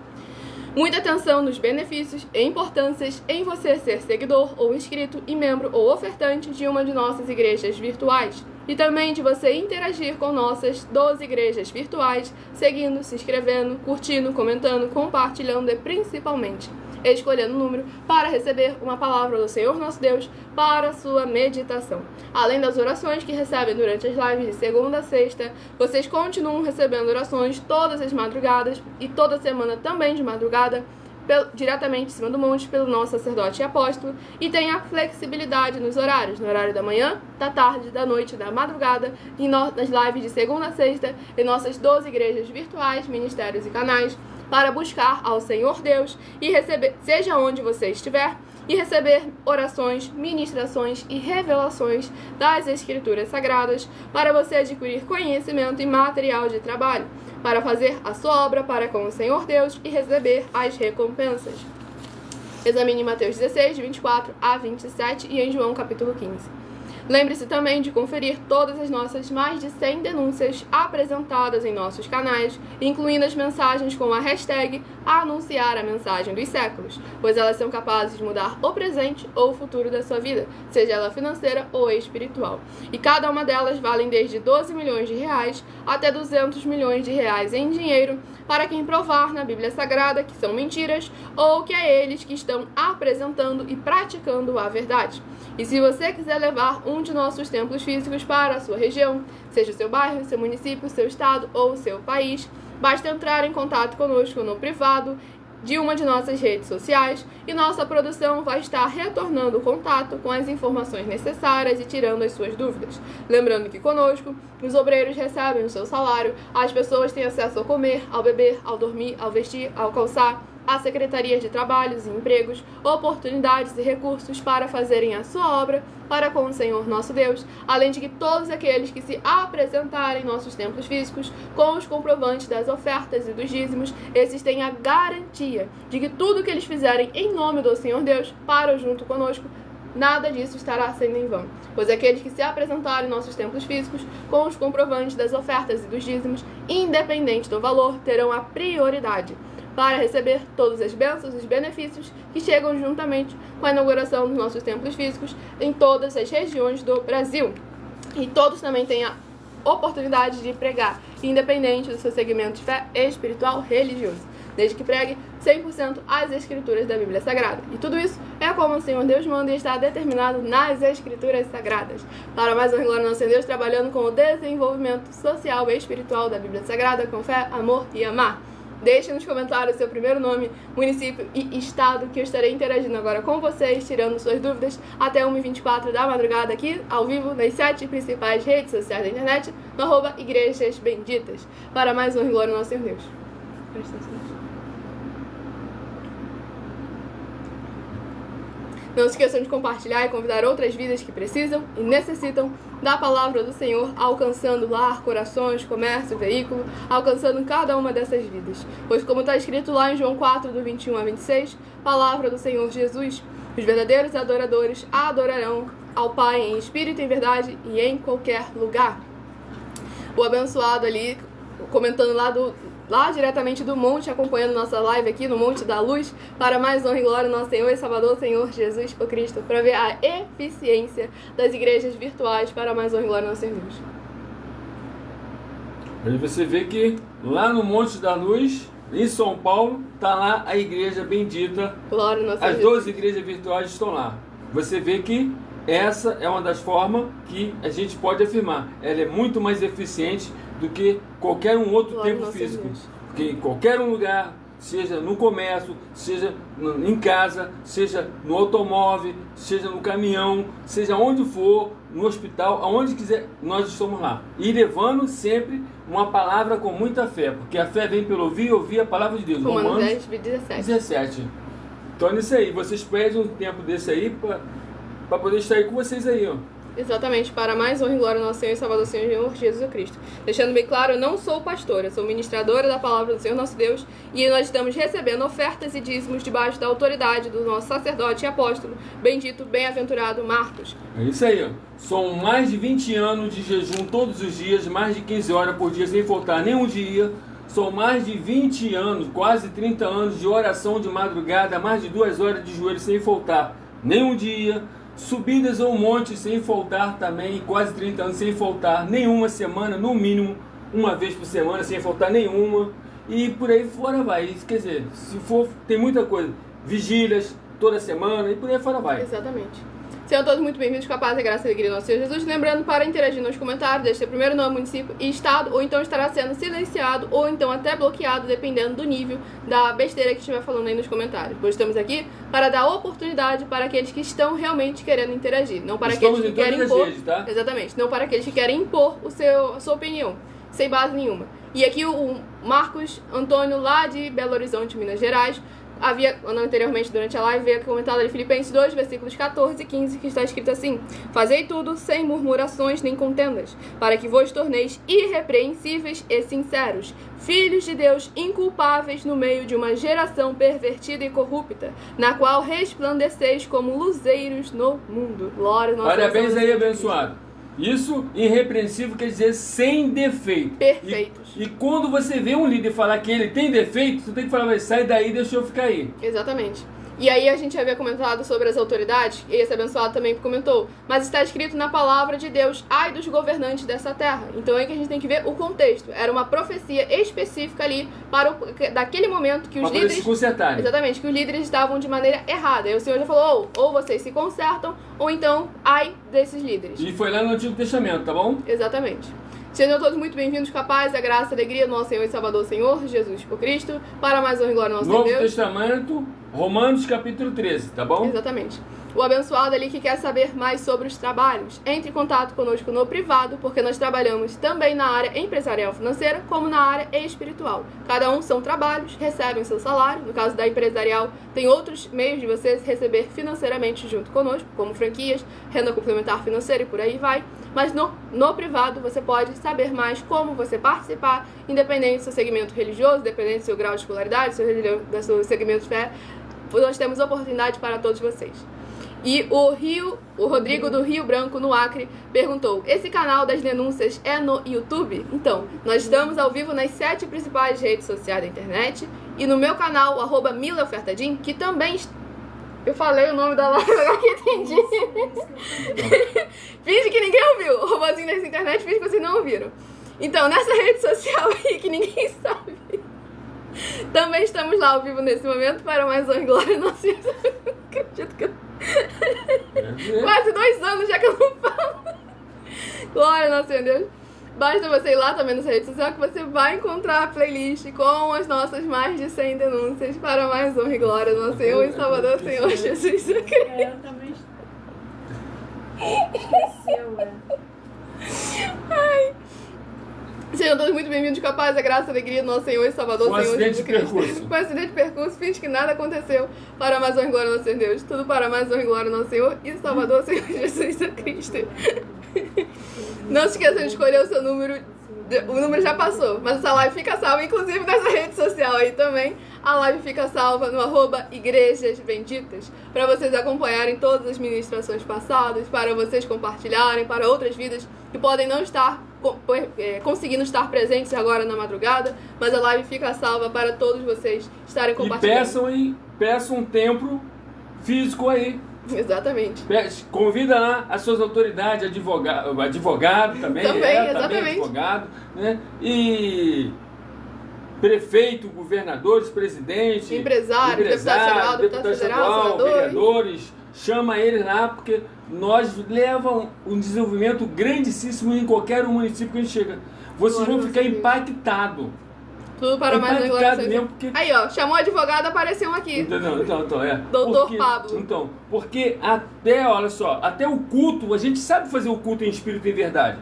Muita atenção nos benefícios e importâncias em você ser seguidor ou inscrito e membro ou ofertante de uma de nossas igrejas virtuais. E também de você interagir com nossas 12 igrejas virtuais, seguindo, se inscrevendo, curtindo, comentando, compartilhando e principalmente escolhendo o número para receber uma palavra do Senhor nosso Deus para a sua meditação. Além das orações que recebem durante as lives de segunda a sexta, vocês continuam recebendo orações todas as madrugadas e toda semana também de madrugada, diretamente em cima do monte pelo nosso sacerdote e apóstolo, e tem a flexibilidade nos horários, no horário da manhã, da tarde, da noite, da madrugada, e nas lives de segunda a sexta em nossas 12 igrejas virtuais, ministérios e canais, para buscar ao Senhor Deus e receber, seja onde você estiver, e receber orações, ministrações e revelações das Escrituras Sagradas para você adquirir conhecimento e material de trabalho, para fazer a sua obra para com o Senhor Deus e receber as recompensas. Examine em Mateus 16, de 24 a 27 e em João capítulo 15. Lembre-se também de conferir todas as nossas mais de 100 denúncias apresentadas em nossos canais, incluindo as mensagens com a hashtag Anunciar a Mensagem dos Séculos, pois elas são capazes de mudar o presente ou o futuro da sua vida, seja ela financeira ou espiritual. E cada uma delas valem desde 12 milhões de reais até 200 milhões de reais em dinheiro para quem provar na Bíblia Sagrada que são mentiras ou que é eles que estão apresentando e praticando a verdade. E se você quiser levar um de nossos templos físicos para a sua região, seja o seu bairro, seu município, seu estado ou seu país, basta entrar em contato conosco no privado de uma de nossas redes sociais e nossa produção vai estar retornando o contato com as informações necessárias e tirando as suas dúvidas. Lembrando que conosco, os obreiros recebem o seu salário, as pessoas têm acesso ao comer, ao beber, ao dormir, ao vestir, ao calçar, a secretarias de trabalhos e empregos, oportunidades e recursos para fazerem a sua obra para com o Senhor nosso Deus, além de que todos aqueles que se apresentarem em nossos templos físicos com os comprovantes das ofertas e dos dízimos, esses têm a garantia de que tudo que eles fizerem em nome do Senhor Deus, para junto conosco, nada disso estará sendo em vão, pois aqueles que se apresentarem em nossos templos físicos com os comprovantes das ofertas e dos dízimos, independente do valor, terão a prioridade para receber todas as bênçãos e os benefícios que chegam juntamente com a inauguração dos nossos templos físicos em todas as regiões do Brasil. E todos também têm a oportunidade de pregar, independente do seu segmento de fé espiritual religioso, desde que pregue 100% as escrituras da Bíblia Sagrada. E tudo isso é como o Senhor Deus manda e está determinado nas escrituras sagradas. Para mais honra e glória ao nosso Deus, trabalhando com o desenvolvimento social e espiritual da Bíblia Sagrada, com fé, amor e amar. Deixe nos comentários seu primeiro nome, município e estado, que eu estarei interagindo agora com vocês, tirando suas dúvidas até 1h24 da madrugada aqui, ao vivo, nas 7 principais redes sociais da internet, no @Igrejas Benditas. Para mais honra e glória ao nosso Senhor Deus. Presta atenção. Não se esqueçam de compartilhar e convidar outras vidas que precisam e necessitam da palavra do Senhor, alcançando lar, corações, comércio, veículo, alcançando cada uma dessas vidas. Pois como está escrito lá em João 4, do 21 a 26, palavra do Senhor Jesus, os verdadeiros adoradores adorarão ao Pai em espírito e em verdade e em qualquer lugar. O abençoado ali, comentando lá diretamente do monte, acompanhando nossa live aqui no Monte da Luz, para mais honra e glória ao nosso Senhor e Salvador, Senhor Jesus o Cristo, para ver a eficiência das igrejas virtuais, para mais honra e glória ao nosso Senhor Deus. Aí você vê que lá no Monte da Luz, em São Paulo, está lá a igreja bendita. Glória ao nosso Senhor. As 12 igrejas virtuais estão lá. Você vê que essa é uma das formas que a gente pode afirmar. Ela é muito mais eficiente do que qualquer um outro templo físico. Porque em qualquer um lugar, seja no comércio, seja em casa, seja no automóvel, seja no caminhão, seja onde for, no hospital, aonde quiser, nós estamos lá. E levando sempre uma palavra com muita fé, porque a fé vem pelo ouvir a palavra de Deus. Romanos 10, 17. Então é nisso aí, vocês pedem um tempo desse aí para poder estar aí com vocês aí, ó. Exatamente, para mais honra e glória ao nosso Senhor e Salvador, Senhor Jesus Cristo. Deixando bem claro, eu não sou pastora, sou ministradora da palavra do Senhor nosso Deus, e nós estamos recebendo ofertas e dízimos debaixo da autoridade do nosso sacerdote e apóstolo, bendito, bem-aventurado Marcos. É isso aí, ó. São mais de 20 anos de jejum todos os dias, mais de 15 horas por dia sem faltar nenhum dia. São mais de 20 anos, quase 30 anos de oração de madrugada, mais de 2 horas de joelho sem faltar nenhum dia. Subidas ao monte sem faltar também, quase 30 anos sem faltar nenhuma semana, no mínimo uma vez por semana, sem faltar nenhuma. E por aí fora vai. Quer dizer, se for, tem muita coisa. Vigílias toda semana e por aí fora vai. Exatamente. Sejam todos muito bem-vindos com a paz e a graça e a alegria do nosso Senhor Jesus. Lembrando, para interagir nos comentários, deixe seu primeiro nome, município e estado, ou então estará sendo silenciado, ou então até bloqueado, dependendo do nível da besteira que estiver falando aí nos comentários. Pois estamos aqui para dar oportunidade para aqueles que estão realmente querendo interagir, não para aqueles que querem impor. Redes, tá? Exatamente, não para aqueles que querem impor a sua opinião. sem base nenhuma. E aqui o Marcos Antônio, lá de Belo Horizonte, Minas Gerais, havia, anteriormente durante a live, havia comentado ali Filipenses 2, versículos 14 e 15, que está escrito assim: Fazei tudo sem murmurações nem contendas, para que vos torneis irrepreensíveis e sinceros, filhos de Deus inculpáveis no meio de uma geração pervertida e corrupta, na qual resplandeceis como luzeiros no mundo. Glória ao nosso Deus. Parabéns aí, abençoado. Isso, irrepreensível, quer dizer sem defeito. Perfeitos. E quando você vê um líder falar que ele tem defeito, você tem que falar, mas sai daí, deixa eu ficar aí. Exatamente. E aí a gente havia comentado sobre as autoridades, e esse abençoado também comentou, mas está escrito na palavra de Deus, ai dos governantes dessa terra. Então é que a gente tem que ver o contexto. Era uma profecia específica ali para daquele momento que os líderes... se consertarem. Exatamente, que os líderes estavam de maneira errada. E o Senhor já falou, ou vocês se consertam, ou então, ai desses líderes. E foi lá no Antigo Testamento, tá bom? Exatamente. Sejam todos muito bem-vindos com a paz, a graça, a alegria do nosso Senhor e Salvador, Senhor Jesus o Cristo, para mais honra e glória ao nosso Novo Deus. Testamento, Romanos capítulo 13, tá bom? Exatamente. O abençoado ali que quer saber mais sobre os trabalhos, entre em contato conosco no privado, porque nós trabalhamos também na área empresarial financeira, como na área espiritual. Cada um são trabalhos, recebem seu salário. No caso da empresarial, tem outros meios de você receber financeiramente junto conosco, como franquias, renda complementar financeira e por aí vai. Mas no privado você pode saber mais como você participar, independente do seu segmento religioso, independente do seu grau de escolaridade, do seu segmento de fé. Nós temos oportunidade para todos vocês. E o Rodrigo do Rio Branco, no Acre, perguntou: esse canal das denúncias é no YouTube? Então, nós estamos ao vivo nas 7 principais redes sociais da internet. E no meu canal, @milaofertadim, que também... Eu falei o nome da live, agora que entendi. Finge que ninguém ouviu. O robozinho dessa internet, finge que vocês não ouviram. Então, nessa rede social aí que ninguém sabe, também estamos lá ao vivo nesse momento para mais honra e glória. Nossa, eu não acredito que eu... Quase 2 anos já que eu não falo. Glória ao nosso Senhor Deus. Basta você ir lá também nessa rede social que você vai encontrar a playlist com as nossas mais de 100 denúncias para mais honra e glória do nosso Senhor e Salvador, Senhor Jesus. Eu também esqueci, ué. Ai. Sejam todos muito bem-vindos com a paz, a graça, a alegria do nosso Senhor e Salvador, Senhor Jesus Cristo. Com acidente de percurso, finge que nada aconteceu. Para mais honra e glória do nosso Senhor Deus. Tudo para mais honra e glória do nosso Senhor e Salvador, Senhor Jesus Cristo. Não se esqueça de escolher o seu número. O número já passou, mas essa live fica salva, inclusive nessa rede social aí também. A live fica salva no @Igrejas Benditas, para vocês acompanharem todas as ministrações passadas, para vocês compartilharem para outras vidas que podem não estar conseguindo estar presentes agora na madrugada, mas a live fica salva para todos vocês estarem compartilhando. E peçam um templo físico aí. Exatamente. Convida lá as suas autoridades, advogado também, também advogado, né? E prefeito, governadores, presidente, empresário, deputado federal, senador, vereadores, chama eles lá, porque nós levamos um desenvolvimento grandíssimo em qualquer município que a gente chega. Vocês vão ficar impactados. Tudo para mais um glória mesmo, porque... Aí, ó, chamou advogado, apareceu um aqui. Então, é. Doutor Pablo. Então, porque até, olha só, até o culto, a gente sabe fazer o culto em espírito e verdade.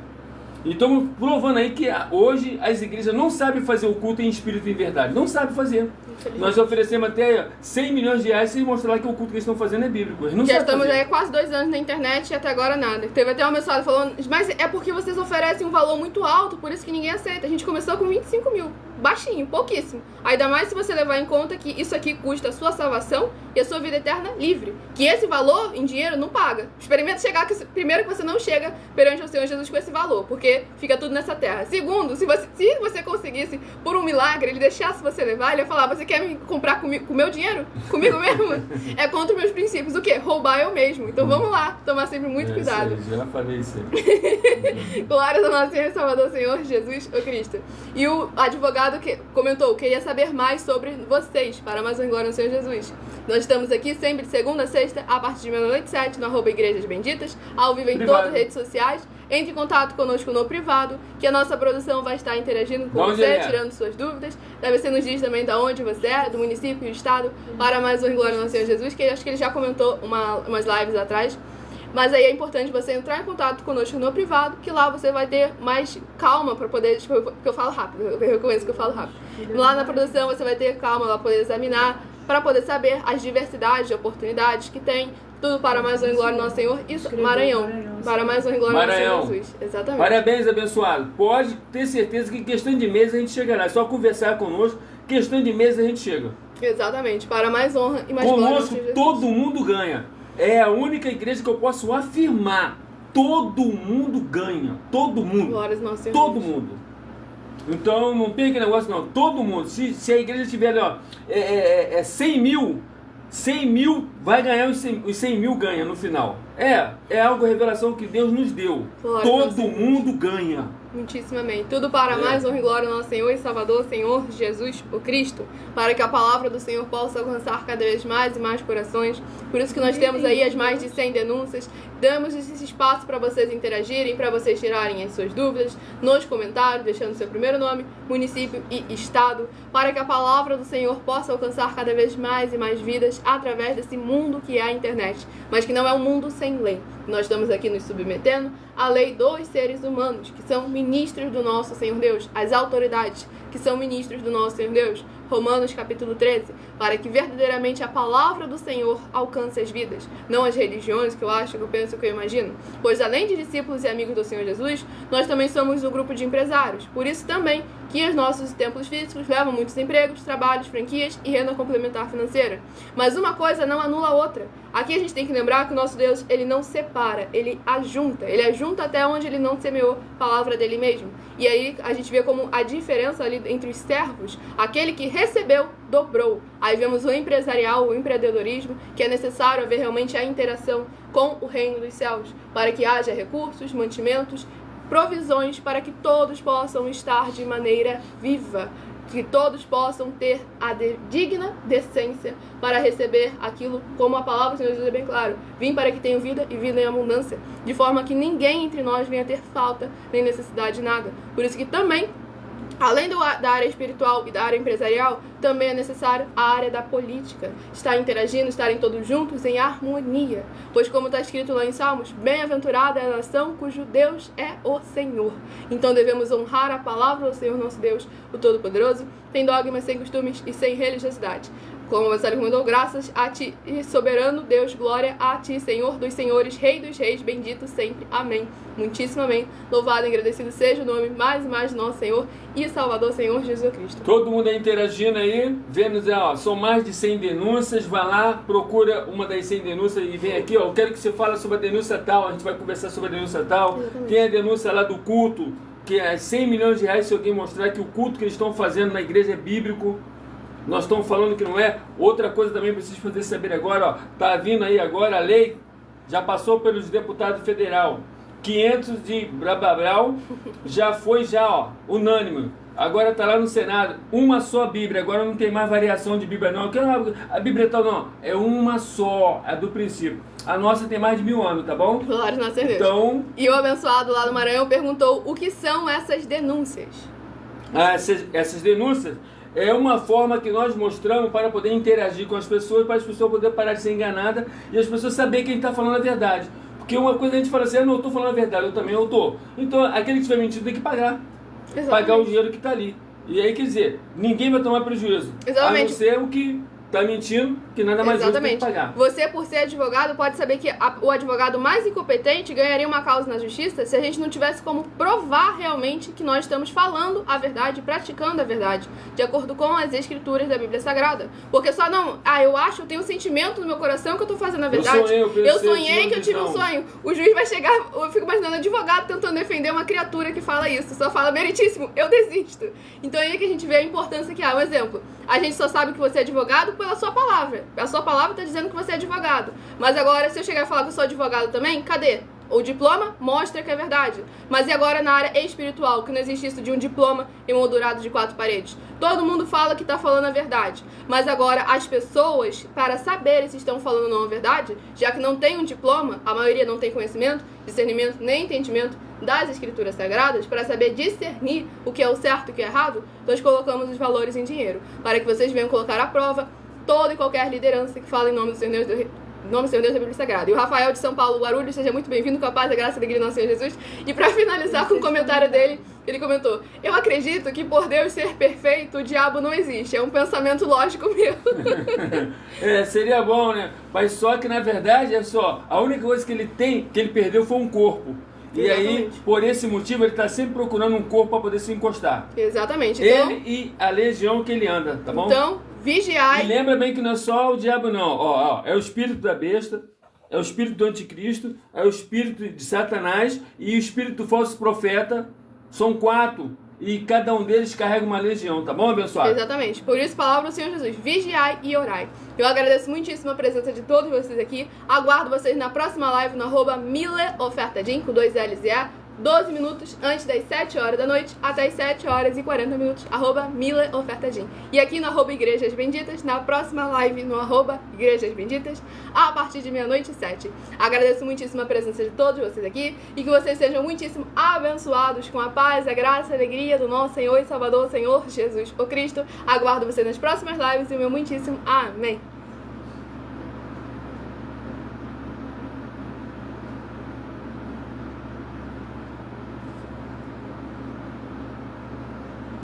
E estamos provando aí que hoje as igrejas não sabem fazer o culto em espírito e verdade. Não sabem fazer. Nós oferecemos até 100 milhões de reais sem mostrar que o culto que eles estão fazendo é bíblico. Eles não já sabem estamos fazer. aí há quase 2 anos na internet e até agora nada. Teve até uma mensagem falando, mas é porque vocês oferecem um valor muito alto, por isso que ninguém aceita. A gente começou com 25 mil. Baixinho, pouquíssimo. Ainda mais se você levar em conta que isso aqui custa a sua salvação e a sua vida eterna livre. Que esse valor em dinheiro não paga. Experimenta chegar, primeiro que você não chega perante o Senhor Jesus com esse valor, porque fica tudo nessa terra. Segundo, se você conseguisse, por um milagre, ele deixasse você levar, ele ia falar, você quer me comprar com o meu dinheiro? Comigo mesmo? É contra os meus princípios. O quê? Roubar eu mesmo. Então vamos lá, tomar sempre muito cuidado. Já falei isso aí. Glória ao nosso Senhor e Salvador, Senhor Jesus o Cristo. E o advogado que comentou, queria saber mais sobre vocês, para mais uma glória ao Senhor Jesus. Nós estamos aqui sempre de segunda a sexta, a partir de 00:07, no @Igrejas Benditas, ao vivo em todas as redes sociais. Entre em contato conosco no privado, que a nossa produção vai estar interagindo com você, tirando suas dúvidas. Deve ser nos dias também de onde você é, do município e do estado, para mais uma glória ao Senhor Jesus, que acho que ele já comentou umas lives atrás. Mas aí é importante você entrar em contato conosco no privado, que lá você vai ter mais calma para poder, tipo, porque eu falo rápido, eu reconheço que eu falo rápido. Lá na produção você vai ter calma para poder examinar, para poder saber as diversidades de oportunidades que tem. Tudo para mais honra e glória do nosso Senhor. Isso, Maranhão. Para mais honra e glória do nosso Senhor Jesus. Exatamente. Parabéns, abençoado. Pode ter certeza que em questão de mês a gente chega lá. É só conversar conosco. Questão de mês a gente chega. Exatamente. Para mais honra e mais glória do Conosco Senhor Jesus. todo mundo ganha. É a única igreja que eu posso afirmar. Todo mundo ganha. Todo mundo. Glórias ao nosso Senhor Todo Jesus. mundo. Então não tem aquele negócio não. Todo mundo. Se a igreja tiver ali, ó, 100 mil... 100 mil vai ganhar, os 100 mil ganha no final. É algo, revelação que Deus nos deu. Glória Todo mundo ganha. Muitíssimamente. Tudo para mais honra e glória do nosso Senhor e Salvador, Senhor Jesus, o Cristo, para que a palavra do Senhor possa alcançar cada vez mais e mais corações. Por isso que nós temos aí as mais de 100 denúncias. Damos esse espaço para vocês interagirem, para vocês tirarem as suas dúvidas nos comentários, deixando seu primeiro nome, município e estado, para que a palavra do Senhor possa alcançar cada vez mais e mais vidas através desse mundo que é a internet, mas que não é um mundo sem lei. Nós estamos aqui nos submetendo à lei dos seres humanos, que são ministros do nosso Senhor Deus, as autoridades que são ministros do nosso Senhor Deus. Romanos capítulo 13, para que verdadeiramente a palavra do Senhor alcance as vidas, não as religiões, que eu acho, que eu penso, que eu imagino. Pois além de discípulos e amigos do Senhor Jesus, nós também somos um grupo de empresários. Por isso também que os nossos templos físicos levam muitos empregos, trabalhos, franquias e renda complementar financeira. Mas uma coisa não anula a outra. Aqui a gente tem que lembrar que o nosso Deus, ele não separa, ele ajunta até onde ele não semeou a palavra dele mesmo. E aí a gente vê como a diferença ali entre os servos, aquele que recebeu, dobrou. Aí vemos o empresarial, o empreendedorismo, que é necessário haver realmente a interação com o reino dos céus, para que haja recursos, mantimentos, provisões, para que todos possam estar de maneira viva, que todos possam ter a digna decência para receber aquilo, como a palavra do Senhor Jesus é bem claro: vim para que tenham vida e vida em abundância, de forma que ninguém entre nós venha ter falta nem necessidade de nada. Por isso que também, além da área espiritual e da área empresarial, também é necessário a área da política. Estar interagindo, estarem todos juntos em harmonia. Pois como está escrito lá em Salmos, bem-aventurada é a nação cujo Deus é o Senhor. Então devemos honrar a palavra do Senhor nosso Deus, o Todo-Poderoso, sem dogmas, sem costumes e sem religiosidade. Como o Evangelho recomendou, graças a ti, soberano Deus, glória a ti, Senhor dos senhores, Rei dos reis, bendito sempre. Amém. Muitíssimo amém. Louvado e agradecido seja o nome mais e mais do nosso Senhor e Salvador, Senhor Jesus Cristo. Todo mundo aí interagindo aí, vendo, ó, são mais de 100 denúncias, vai lá, procura uma das 100 denúncias e vem aqui, ó, eu quero que você fale sobre a denúncia tal, a gente vai conversar sobre a denúncia tal. Exatamente. Tem a denúncia lá do culto, que é 100 milhões de reais se alguém mostrar que o culto que eles estão fazendo na igreja é bíblico. Nós estamos falando que não é. Outra coisa também preciso fazer saber agora, ó, tá vindo aí agora a lei, já passou pelos deputados federal, 500 de Brababral, já foi ó, unânime. Agora tá lá no Senado, uma só Bíblia, agora não tem mais variação de Bíblia não. A Bíblia tal não, é uma só, a do princípio. A nossa tem mais de 1000 anos, tá bom? Glória a nosso Deus. Então, E o abençoado lá do Maranhão perguntou o que são essas denúncias. essas denúncias é uma forma que nós mostramos para poder interagir com as pessoas, para as pessoas poderem parar de ser enganadas e as pessoas saberem quem está falando a verdade. Porque uma coisa a gente fala assim, eu não estou falando a verdade, eu também eu estou. Então, aquele que estiver mentindo tem que pagar. Exatamente. Pagar o dinheiro que está ali. E aí, quer dizer, ninguém vai tomar prejuízo. Exatamente. A não ser o que está mentindo, que nada mais justo tem que pagar. Você, por ser advogado, pode saber que o advogado mais incompetente ganharia uma causa na justiça se a gente não tivesse como provar realmente que nós estamos falando a verdade, praticando a verdade, de acordo com as escrituras da Bíblia Sagrada. Porque só não, eu tenho um sentimento no meu coração que eu estou fazendo a verdade. Eu sonhei que eu tive um sonho. O juiz vai chegar, eu fico imaginando advogado tentando defender uma criatura que fala isso. Só fala, meritíssimo, eu desisto. Então é aí que a gente vê a importância que há. Um exemplo, a gente só sabe que você é advogado pela sua palavra. A sua palavra está dizendo que você é advogado. Mas agora, se eu chegar e falar que eu sou advogado também, cadê? O diploma mostra que é verdade. Mas e agora na área espiritual, que não existe isso de um diploma emoldurado de 4 paredes? Todo mundo fala que está falando a verdade. Mas agora as pessoas, para saberem se estão falando ou não a verdade, já que não tem um diploma, a maioria não tem conhecimento, discernimento nem entendimento das escrituras sagradas, para saber discernir o que é o certo e o que é errado, nós colocamos os valores em dinheiro, para que vocês venham colocar à prova toda e qualquer liderança que fala em nome do Senhor Deus, Em nome do Senhor Deus da Bíblia Sagrada. E o Rafael de São Paulo, Guarulhos, seja muito bem-vindo, com a paz, a graça e a alegria do nosso Senhor Jesus. E pra finalizar com o comentário dele, ele comentou: eu acredito que por Deus ser perfeito, o diabo não existe. É um pensamento lógico meu. Seria bom, né? Mas só que na verdade é só, a única coisa que ele tem, que ele perdeu foi um corpo. E aí, por esse motivo, ele está sempre procurando um corpo para poder se encostar. Exatamente. Então, ele e a legião que ele anda, tá bom? Então, vigiai. E lembra bem que não é só o diabo, não. Ó, é o espírito da besta, é o espírito do anticristo, é o espírito de Satanás e o espírito do falso profeta. São 4. E cada um deles carrega uma legião, tá bom, abençoado? Exatamente. Por isso, palavra do Senhor Jesus: vigiai e orai. Eu agradeço muitíssimo a presença de todos vocês aqui. Aguardo vocês na próxima live no @mileofertadim, com 2 L's e A, 12 minutos antes das 7 horas da noite, até as 7 horas e 40 minutos, @mileofertadim. E aqui no @Igrejas Benditas, na próxima live no @Igrejas Benditas, a partir de 00h07. Agradeço muitíssimo a presença de todos vocês aqui e que vocês sejam muitíssimo abençoados com a paz, a graça e a alegria do nosso Senhor e Salvador, Senhor Jesus o Cristo. Aguardo vocês nas próximas lives e o meu muitíssimo amém.